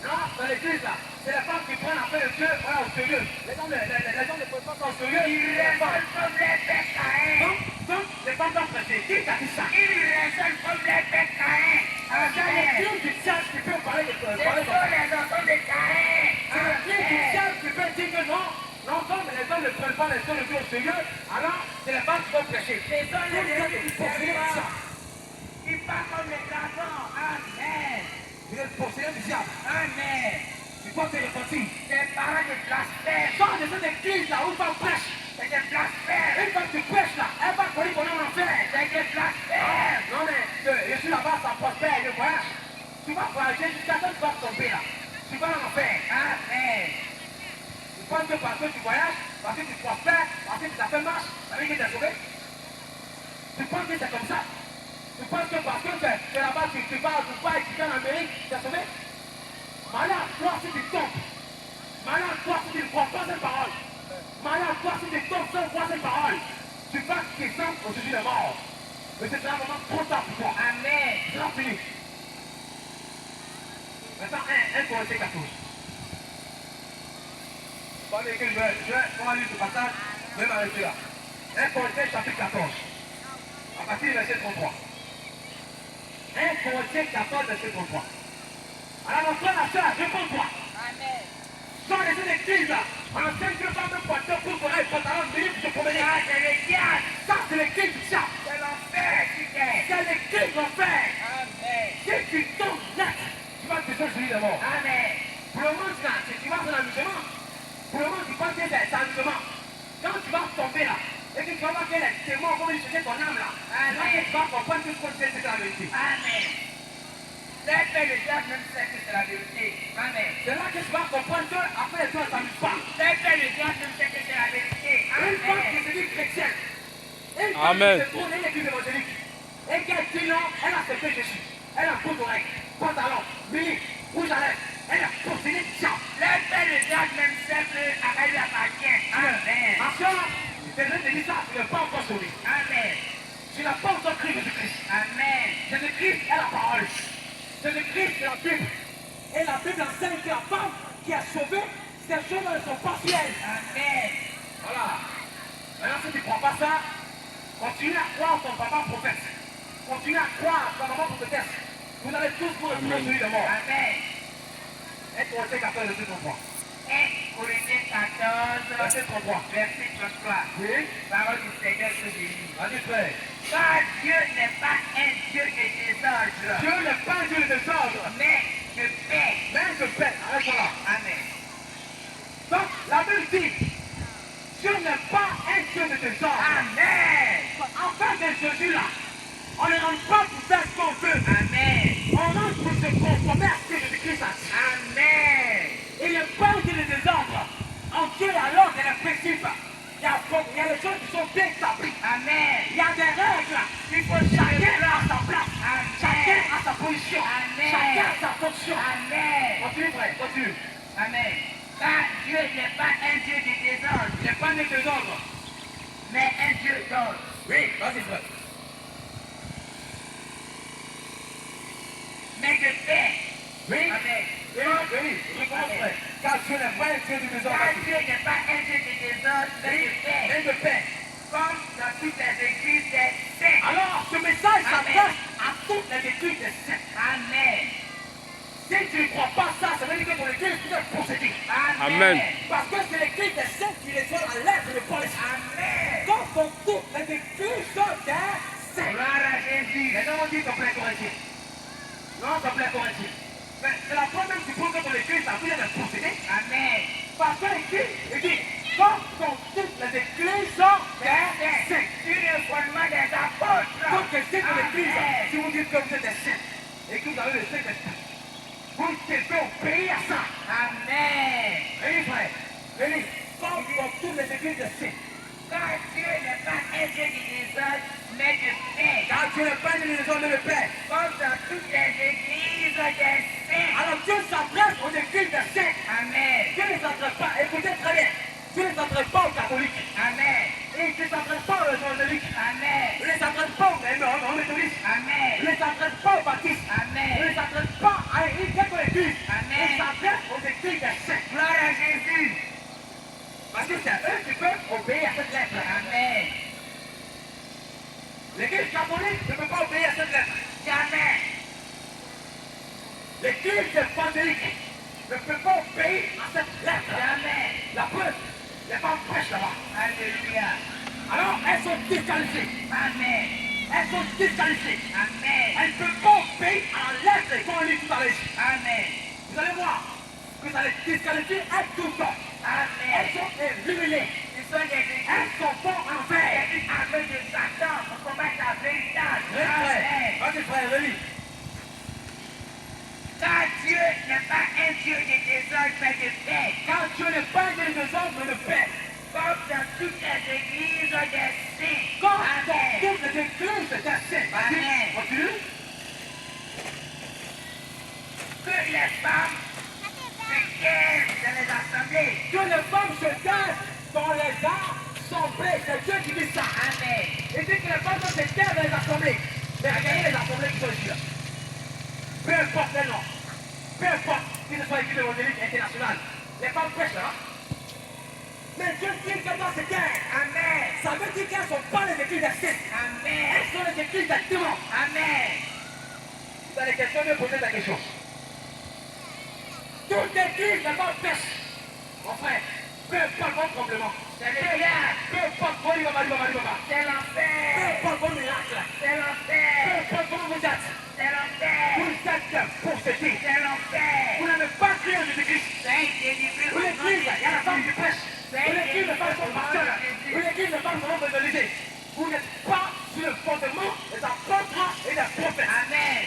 S3: Non, dans l'église là, c'est les femmes qui prennent affaire de Dieu, voilà, au sérieux. Les hommes ne prennent pas ça au sérieux. Ils raisonnent comme les bêtes Caïn. Donc, les femmes doivent prêcher. Qui t'a dit ça? Ils raisonnent comme les bêtes Caïn. C'est l'église du diable qui peut parler de Dieu. C'est les enfants de Caïn. C'est l'église du diable qui peut dire que non. Non, comme les hommes ne prennent pas les choses de Dieu au sérieux, alors c'est les femmes qui vont prêcher. C'est ça les gens qui parlent comme les garçons. Amen. Vous êtes possédés du diable. Amen. Tu dois te repentir. Des paroles de blasphème. Sors de cette église là où on prêche. C'est des blasphèmes. Une fois que tu prêches là, elle va courir ton nom en enfer. C'est des blasphèmes. Non mais, je suis là-bas, ça prospère, je voyage. Tu vas voyager jusqu'à ce que tu vas tomber là. Tu vas en enfer. Amen. Tu penses que parce que tu voyages, parce que tu prospères, parce que ta fait marche, ça veut dire que tu es sauvé? Tu penses que c'est comme ça? Tu penses que parce que tu es là-bas, tu vas à Dubaï, tu viens en Amérique, tu es sauvé? Malade, toi si tu tombes. Malade, toi si tu ne crois pas cette parole. Malade, toi si tu tombes sans croire cette parole. Tu vas descendre au Jésus de mort. Mais c'est vraiment trop tard pour toi. Amen. C'est fini. Maintenant, 1 Corinthiens 14. On va lire ce passage, je vais m'arrêter là. 1 Corinthiens chapitre 14. À partir du verset 33. 1 Corinthiens 14, verset 33. Alors mon frère, ma soeur, réponds-toi. Amen. Sors de cette église là. Enseigne que pas me porter pour qu'on ait pantalon de livre, je promener. Ah, c'est le diable. Ça, c'est l'église du diable. C'est l'enfer qui est. C'est l'église de l'enfer. Amen. Si tu tombes net, tu vas te faire celui de mort. Amen. Pour le moment, tu vas faire l'amusement. Pour le moment, tu penses que c'est l'amusement. Quand tu vas tomber là, et que tu vas voir que les témoins vont chercher ton âme là, là tu vas comprendre que ce qu'on sait, c'est la vérité. Amen. C'est le diable même sait que c'est la vérité. Amen. C'est là que tu vas comprendre qu'après toi, ça ne s'amuse pas. C'est le diable même sait que c'est la vérité. Une fois que tu dis chrétienne, une fois que tu trouves une église évangélique, et qu'elle dit non, elle a accepté Jésus. Elle a peau d'oreille, pantalon, mini, rouge à lèvres. Elle a possédé le diable. Le diable même sait qu'elle lui appartient. Amen. Ma soeur, je te dis ça, tu n'es pas encore sauvé. Amen. Tu n'as pas encore cru Jésus-Christ. Amen. Jésus-Christ est la parole. Jésus-Christ est la Bible. Et la Bible enseigne que la femme qui est sauvée, ces choses ne sont pas fières. Amen. Voilà. Maintenant, si tu ne crois pas ça, continue à croire ton papa prophète. Continue à croire ton maman prophétesse. Vous allez tous vous retrouver celui de mort. Amen. 1 Corinthiens 14, verset 33. 1 Corinthiens 14, verset 33. Verset 33. Oui. Parole du Seigneur que j'ai lu. Vas-y, frère. Car Dieu n'est pas un Dieu de désordre. Dieu n'est pas un Dieu de désordre. Mais de paix. Mais de paix. Arrête là. Amen. Donc, la Bible dit, Dieu n'est pas un Dieu de désordre. Amen. Enfin de Jésus là, on ne rentre pas pour faire ce qu'on veut. Amen. On rentre pour se conformer à ce que Jésus-Christ a dit. Amen. Il n'est pas un Dieu de désordre. En Dieu, alors, il y a des principes. Il y a des choses qui sont bien établies. Amen. Il y a des règles. Il faut chacun à sa place. Amen. Chacun à sa position. Amen. Chacun à sa fonction. Amen. Continue, frère, continue. Amen. Car Dieu n'est pas un Dieu de désordre. Il n'est pas un Dieu de désordre. choses. Oui, vas-y frère. Mais je fais. Oui. Amen. Oui, recommence frère. Car Dieu n'est pas un Dieu du désordre. Car Dieu n'est pas un Dieu du désordre, mais de paix. Mais de paix. Comme dans toutes les églises des saints. Alors, ce message s'adresse à toutes les églises des saints. Amen. Si tu ne crois pas ça, ça veut dire que ton église peut être possédée.
S2: Amen.
S3: Parce que c'est l'église des saints qui reçoit la lettre de Paul. Amen. Donc, pour toutes les églises sont des saints. Gloire à Jésus. Maintenant, on dit qu'on plaît Corinthiens. Non, qu'on plaît Corinthiens. Mais c'est la première qui prouve que ton église a pu être possédée. Amen. Parce que il dit, comme dans toutes les églises sont des saints. Sur le fondement des apôtres. Donc, c'est que l'église, si vous dites que vous êtes des saints, et que vous avez le saint d'esprit, vous devez obéir à ça. Amen. Oui, frère. Oui. Comme dans toutes les églises de saints. Car Dieu n'est pas un Dieu du désordre, mais de paix. Car Dieu n'est pas un Dieu du désordre, mais de paix. Comme dans toutes les églises des saints. Alors Dieu s'adresse aux églises des saints. Amen. Dieu ne s'adresse pas, écoutez très bien. Dieu ne s'adresse pas aux catholiques. Amen. Il ne s'adresse pas aux évangéliques. Amen. Il ne s'adresse pas aux méthodistes. Amen. Il ne s'adresse pas aux baptistes. Amen. Il ne s'adresse pas à une quelconque église. Amen. Il s'adresse aux églises des saints. Gloire à Jésus. Parce que c'est eux qui peuvent obéir à cette lettre. Amen. L'église catholique ne peut pas obéir à cette lettre. Jamais. L'église évangélique ne peut pas obéir à cette lettre. Jamais. La preuve, les femmes prêchent là-bas. Alléluia. Alors, elles sont disqualifiées. Amen. Elles sont disqualifiées. Amen. Elles ne peuvent pas obéir à la lettre qu'on lit tout à l'heure. Amen. Vous allez voir que ça les disqualifie elles tout le temps. Amen. Elles sont éliminées. Elles sont bonnes en fait. Avec de Satan pour combattre la véritable. Amen. Vas-y frère, relis. Car Dieu n'est pas un Dieu de désordre, mais de paix. Car Dieu n'est pas un Dieu de désordre, mais de paix. Comme dans toutes les églises des saints. Comme dans toutes les églises des saints. Amen. Continue. Que les femmes se taisent dans les assemblées. Que les femmes se taisent dans les assemblées. C'est Dieu qui dit ça. Amen. Il dit que les femmes se taisent dans les assemblées. Mais regardez les assemblées qui sont ici là. Peu importe les noms, peu importe qu'ils ne soient équipés évangéliques internationales, les femmes prêchent là. Mais Dieu dit qu'elles doivent se taire. Amen. Ça veut dire qu'elles ne sont pas les églises des saints. Amen. Elles sont les églises des démons. Amen. Vous avez des questions, je vais poser ta question. Toute église n'est pas pêche. Mon frère, peu importe votre problème. C'est le diable. Peu importe vos libaba. C'est l'enfer. Peu importe vos miracles. C'est l'enfer. Peu importe comment vous êtes. C'est l'enfer. Vous êtes possédés. C'est l'enfer. Vous n'avez pas créé une église. Une église, il y a la femme qui prêche. Une église n'est pas son pasteur. Une église n'est pas son homme évangélisé. Vous n'êtes pas sur le fondement des apôtres et des prophètes. Amen.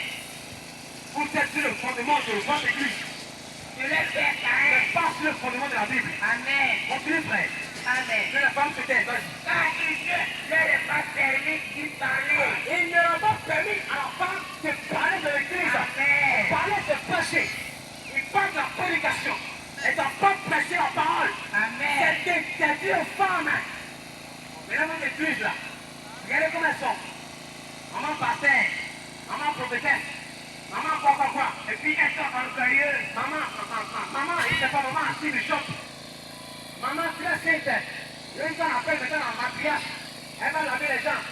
S3: Vous êtes sur le fondement de votre église. Vous n'êtes pas sur le fondement de la Bible. Amen. Continue frère. Amen. Que la femme se taise, vas-y. Car il ne leur est pas permis d'y parler. Il ne leur a pas permis à la femme de parler de l'église. Amen. De parler de prêcher. Il parle de la prédication. Elle ne doit pas prêcher la parole. Amen. C'est interdit aux femmes. Mais dans notre église là, regardez comment elles sont. Maman pasteur, maman prophétesse, maman quoi. Et puis elles sont orgueilleuses. Maman, il n'est pas maman, assis du shop. Maman, tu la sainte. Le temps appelle maintenant la matriarche. Elle va laver les gens.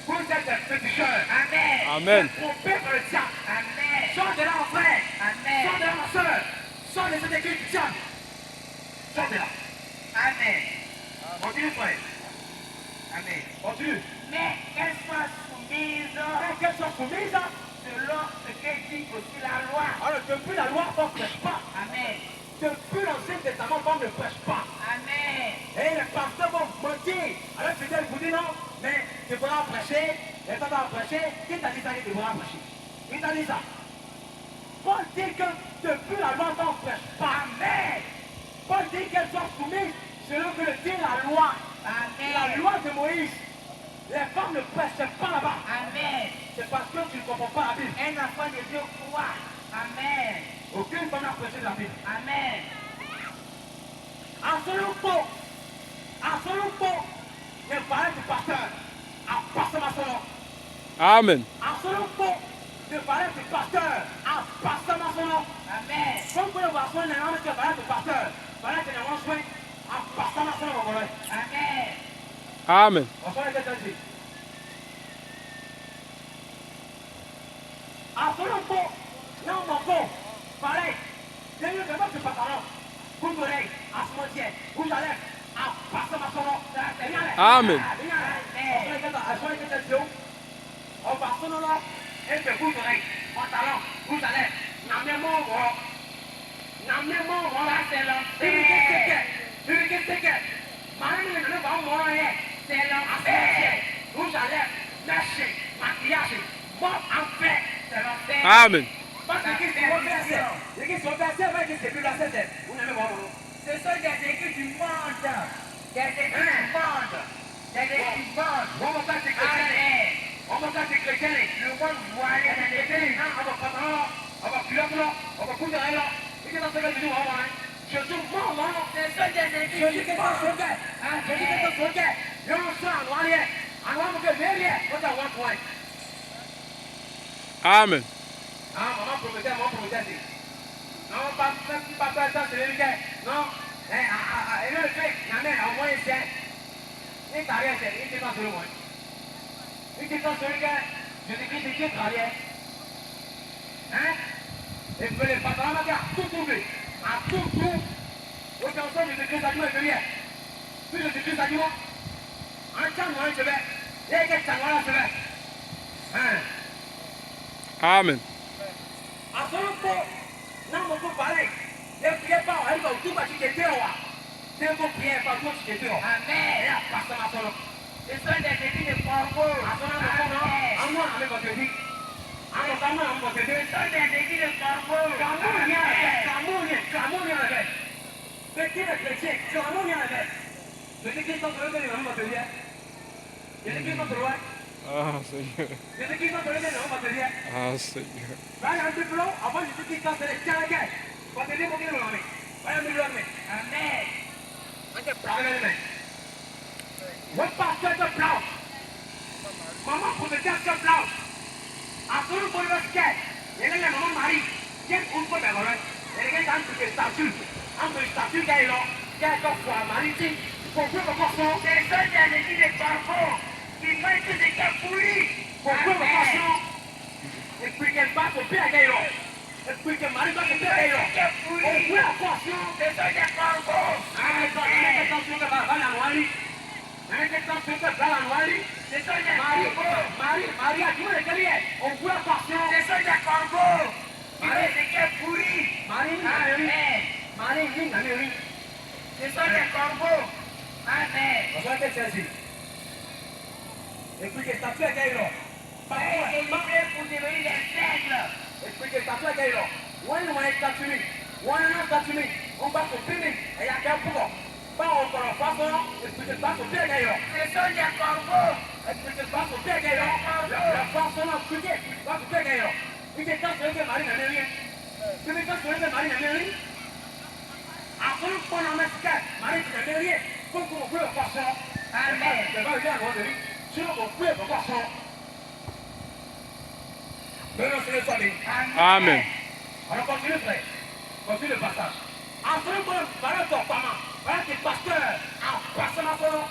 S3: Vous êtes des péticheurs. Amen.
S2: Amen.
S3: Trompés par le diable. Amen. Sors de là, mon frère. Amen. Sors de là, ma soeur. Sors de cette église du diable. Sors de là. Amen. Continue, frère. Amen. Continue. Mais qu'elles soient soumises. Selon ce que dit aussi la loi. Alors, depuis la loi, on ne prêche pas. Amen. Depuis l'Ancien Testament, on ne prêche pas. Amen. Et les pasteurs vont mentir. Alors, Fidèle vous dit non, mais tu pourras prêcher, les femmes vont prêcher. Qui t'a dit ça que tu pourras prêcher? Qui t'a dit ça? Paul dit que depuis la loi, on ne prêche pas. Amen. Paul dit qu'elles soient soumises selon que le dit la loi. Amen. La loi de Moïse. Les femmes ne prêchent pas là-bas. Amen. C'est parce que tu ne comprends pas la Bible. Un enfant de Dieu croit. Amen. Aucune femme n'a prêché de la Bible. Amen. À ce loupot, il parlait du pasteur.
S2: Amen.
S3: En son nom, de parler du pasteur, en pasteur dans son nom. Amen. Comme vous pouvez voir, son nom, de parler du pasteur, parler de mon soin, en pasteur dans son nom. Amen.
S2: Amen.
S3: En son nom, en son nom, non, mon bon, pareil. Dès que je vais te parler, vous m'aurez, à ce moment-ci, vous allez, en pasteur dans son nom.
S2: Amen.
S3: En passant là, et que vous aurez, pantalon, vous allez, n'amenez mon roi. N'amenez mon roi là, c'est là. C'est que, madame, ne va pas mourir, c'est là. Vous allez, lâcher, maquillage, bon, en fait, c'est là.
S2: Amen.
S3: Parce que c'est mon verset. Ce qui sont versés avec les cellules là, c'est vous n'avez pas mon. Ce sont des écrits du monde. Des écrits du monde. Des écrits du monde. On va pas se chrétien. On va pas se chrétien. Le monde voit les écrits. On va pas là. On va plus là. On va plus là. Et que dans ce cas, je dis, on va. Je suis mort, non. Ce sont des écrits du monde. Je dis que c'est son gars. Je dis que c'est son gars. Je me sens en noir. En noir, on peut verrier. On va voir point.
S2: Amen.
S3: Ah, maman promettait, non, pas faire ça, c'est le week-end. Non, et le fait, la mère a envoyé ça. Il est arrivé, il était dans ce moment. Il était dans ce week-end. Je dis qu'il était travaillé. Hein? Et puis les patrons m'ont dit à tout trouver. À tout. Autant ça, je dis que ça doit être bien. Puis je dis que ça doit. Un temps, moi, je vais. Et quel temps, voilà, je vais. Hein?
S2: Amen.
S3: À ce moment, non, mon coup pareil. Ne priez pas, elle va tout battre qui était là. Ne vous priez pas, tout qui était là. Amen. Là, passe ma solo. Ce sont des écrits de parcours. À ce moment, en moi, avec votre vie. En moi, avec votre vie. Ce sont des écrits de parcours. Clamons, petit le chrétien, clamons, je dis qu'ils sont sur le terrain, votre vie. Je dis qu'ils sont sur le terrain.
S2: Ah, Seigneur.
S3: Je dis qu'ils sont sur le terrain, votre vie.
S2: Ah, Seigneur.
S3: Vaya un diplôme, avant je dis qu'ils sont sur le terrain. Votre vie, vous dites, vaya un diplôme. Amen. Amen. Votre pasteur te plante. Maman, pour te dire te plante. À ce moment, pour le skier, il y a la maman Marie. Qui est un peu de l'oreille. Il y a un peu de statue. Un peu de statue qui est là. Qui est là pour la Marie. Pour que vous fassiez. C'est ça, il y a des filles de parcours. Qui font tout ce qui est pourri. Pour que vous fassiez. Et puis qu'elle passe au pied à Gaïlo. Et puis que Marie passe au pied à Gaïlo. Au pied à Passion. C'est ça, il y a parcours. Attention que va la Marie. Attention que va la Marie. C'est ça, il y a parcours. Marie a joué le guerrier. Au pied à Passion. C'est ça, il y a parcours. Marie, c'est qui est pourri. Marie, c'est ça, il y a parcours. Amen. On va faire celle-ci. Et puis que ça fait Gaïlo. Et pour devenir des siècles. Et puis que ça fait Gaïlo. On est statue. On est statue. On va se finir. Et il y a qu'un pouvoir. Pas encore en face, et puis que ça se fait Gaïlo. C'est ça, il y a corbeau. Et puis que ça se fait Gaïlo. La face, on a prié. Ça se fait Gaïlo. Et que quand tu es Marie n'a rien. Tu veux quand tu es Marie n'a rien. Après, on a un masquette. Marie n'a rien. Faut qu'on peut le faire ça. Amen. Je vais aller à l'endroit de lui. Sinon, on peut le faire ça.
S2: Amen.
S3: Alors continue, frère. Continue le passage. Après, on va parler de ton maman. Voilà qui est pasteur. En passant à son nom.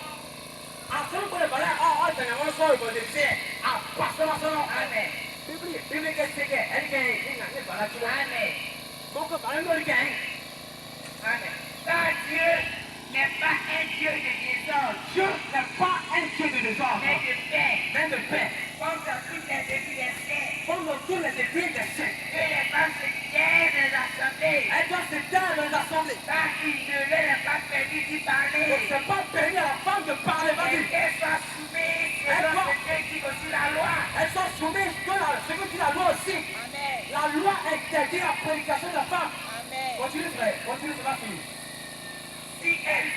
S3: Après, on va parler de mon soeur. On va dire, en passant à son nom. Amen. Bible, qu'est-ce que c'est? Elle est pas là. Amen. Donc, parlez de l'Église. Amen. Car Dieu n'est pas un Dieu de désordre. Dieu n'est pas un Dieu de désordre. Mais de paix. Mais de paix. Comme dans toutes les églises des saints. Comme dans toutes les églises des saints. Que les femmes se taisent dans les assemblées. Elles doivent se taire dans les assemblées. Car il ne leur est pas permis d'y parler. Donc c'est pas permis à la femme de parler. Vas-y. Qu'elles soient soumises selon ce que dit aussi la loi. Elles sont soumises selon ce que dit la loi aussi. Amen. La loi interdit la prédication de la femme. Amen. Continue, frère. Continue, c'est pas fini. Si elle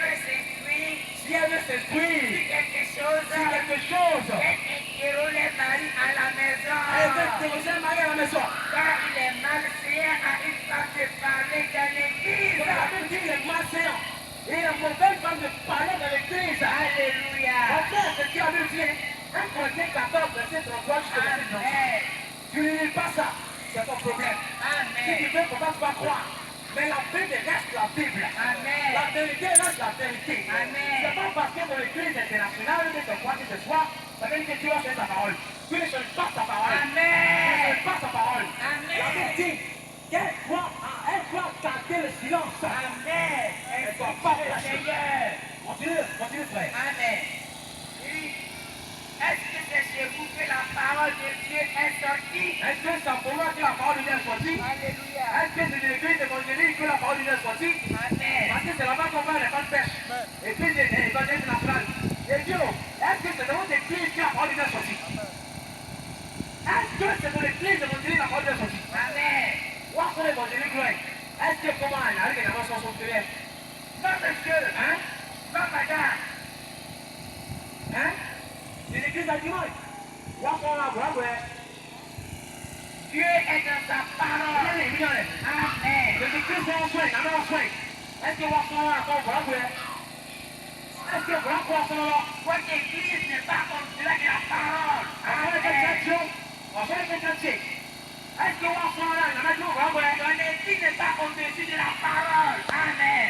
S3: veut s'instruire, si quelque chose, elle interroge les maris à la maison. Elle veut interroger les maris à la maison. Car il est malséant à une femme de parler dans l'église. Donc la Bible dit qu'il est malséant. Il est mauvaise femme de parler dans l'église. Alléluia. En fait, ce qui a dit, 1 Corinthiens 14, verset 33 jusqu'à soir, ça veut dire que Dieu va faire sa parole. Dieu ne change pas sa parole.
S4: Amen.
S3: Dieu ne change pas sa parole.
S4: Amen.
S3: La Bible dit qu'elle doit garder le silence.
S4: Amen.
S3: Elle ne doit pas
S4: Le
S3: fâcher.
S4: Seigneur.
S3: Continue frère.
S4: Amen. Oui. Est-ce que c'est chez vous que la parole de Dieu est sortie?
S3: Est-ce que c'est pour moi que la parole de Dieu est sortie?
S4: Alléluia.
S3: Est-ce que c'est de l'église évangélique que la parole de Dieu est sortie?
S4: Amen.
S3: Parce que c'est là-bas qu'on va les pas de pêche. Et puis l'évangile national. Et Dieu, est-ce que c'est dans votre église que la parole de Dieu est sortie? Est-ce que c'est dans l'église évangélique que la parole de Dieu est sortie?
S4: Amen.
S3: Où sont les évangéliques là? Est-ce que comment il arrive que les gens sont sautés?
S4: Non, monsieur.
S3: Hein?
S4: Non, madame.
S3: Hein? C'est l'église à dimanche. Où sont là?
S4: Dieu est dans sa parole. Amen.
S3: Les églises sont en soin, il y en a en soin. Est-ce que vous sont là encore? Est-ce que vous sont là?
S4: Votre église n'est pas comme cela que la parole.
S3: Est-ce que vous sont là? Il y en a qui ont
S4: Ton église n'est pas au-dessus de la parole. Amen.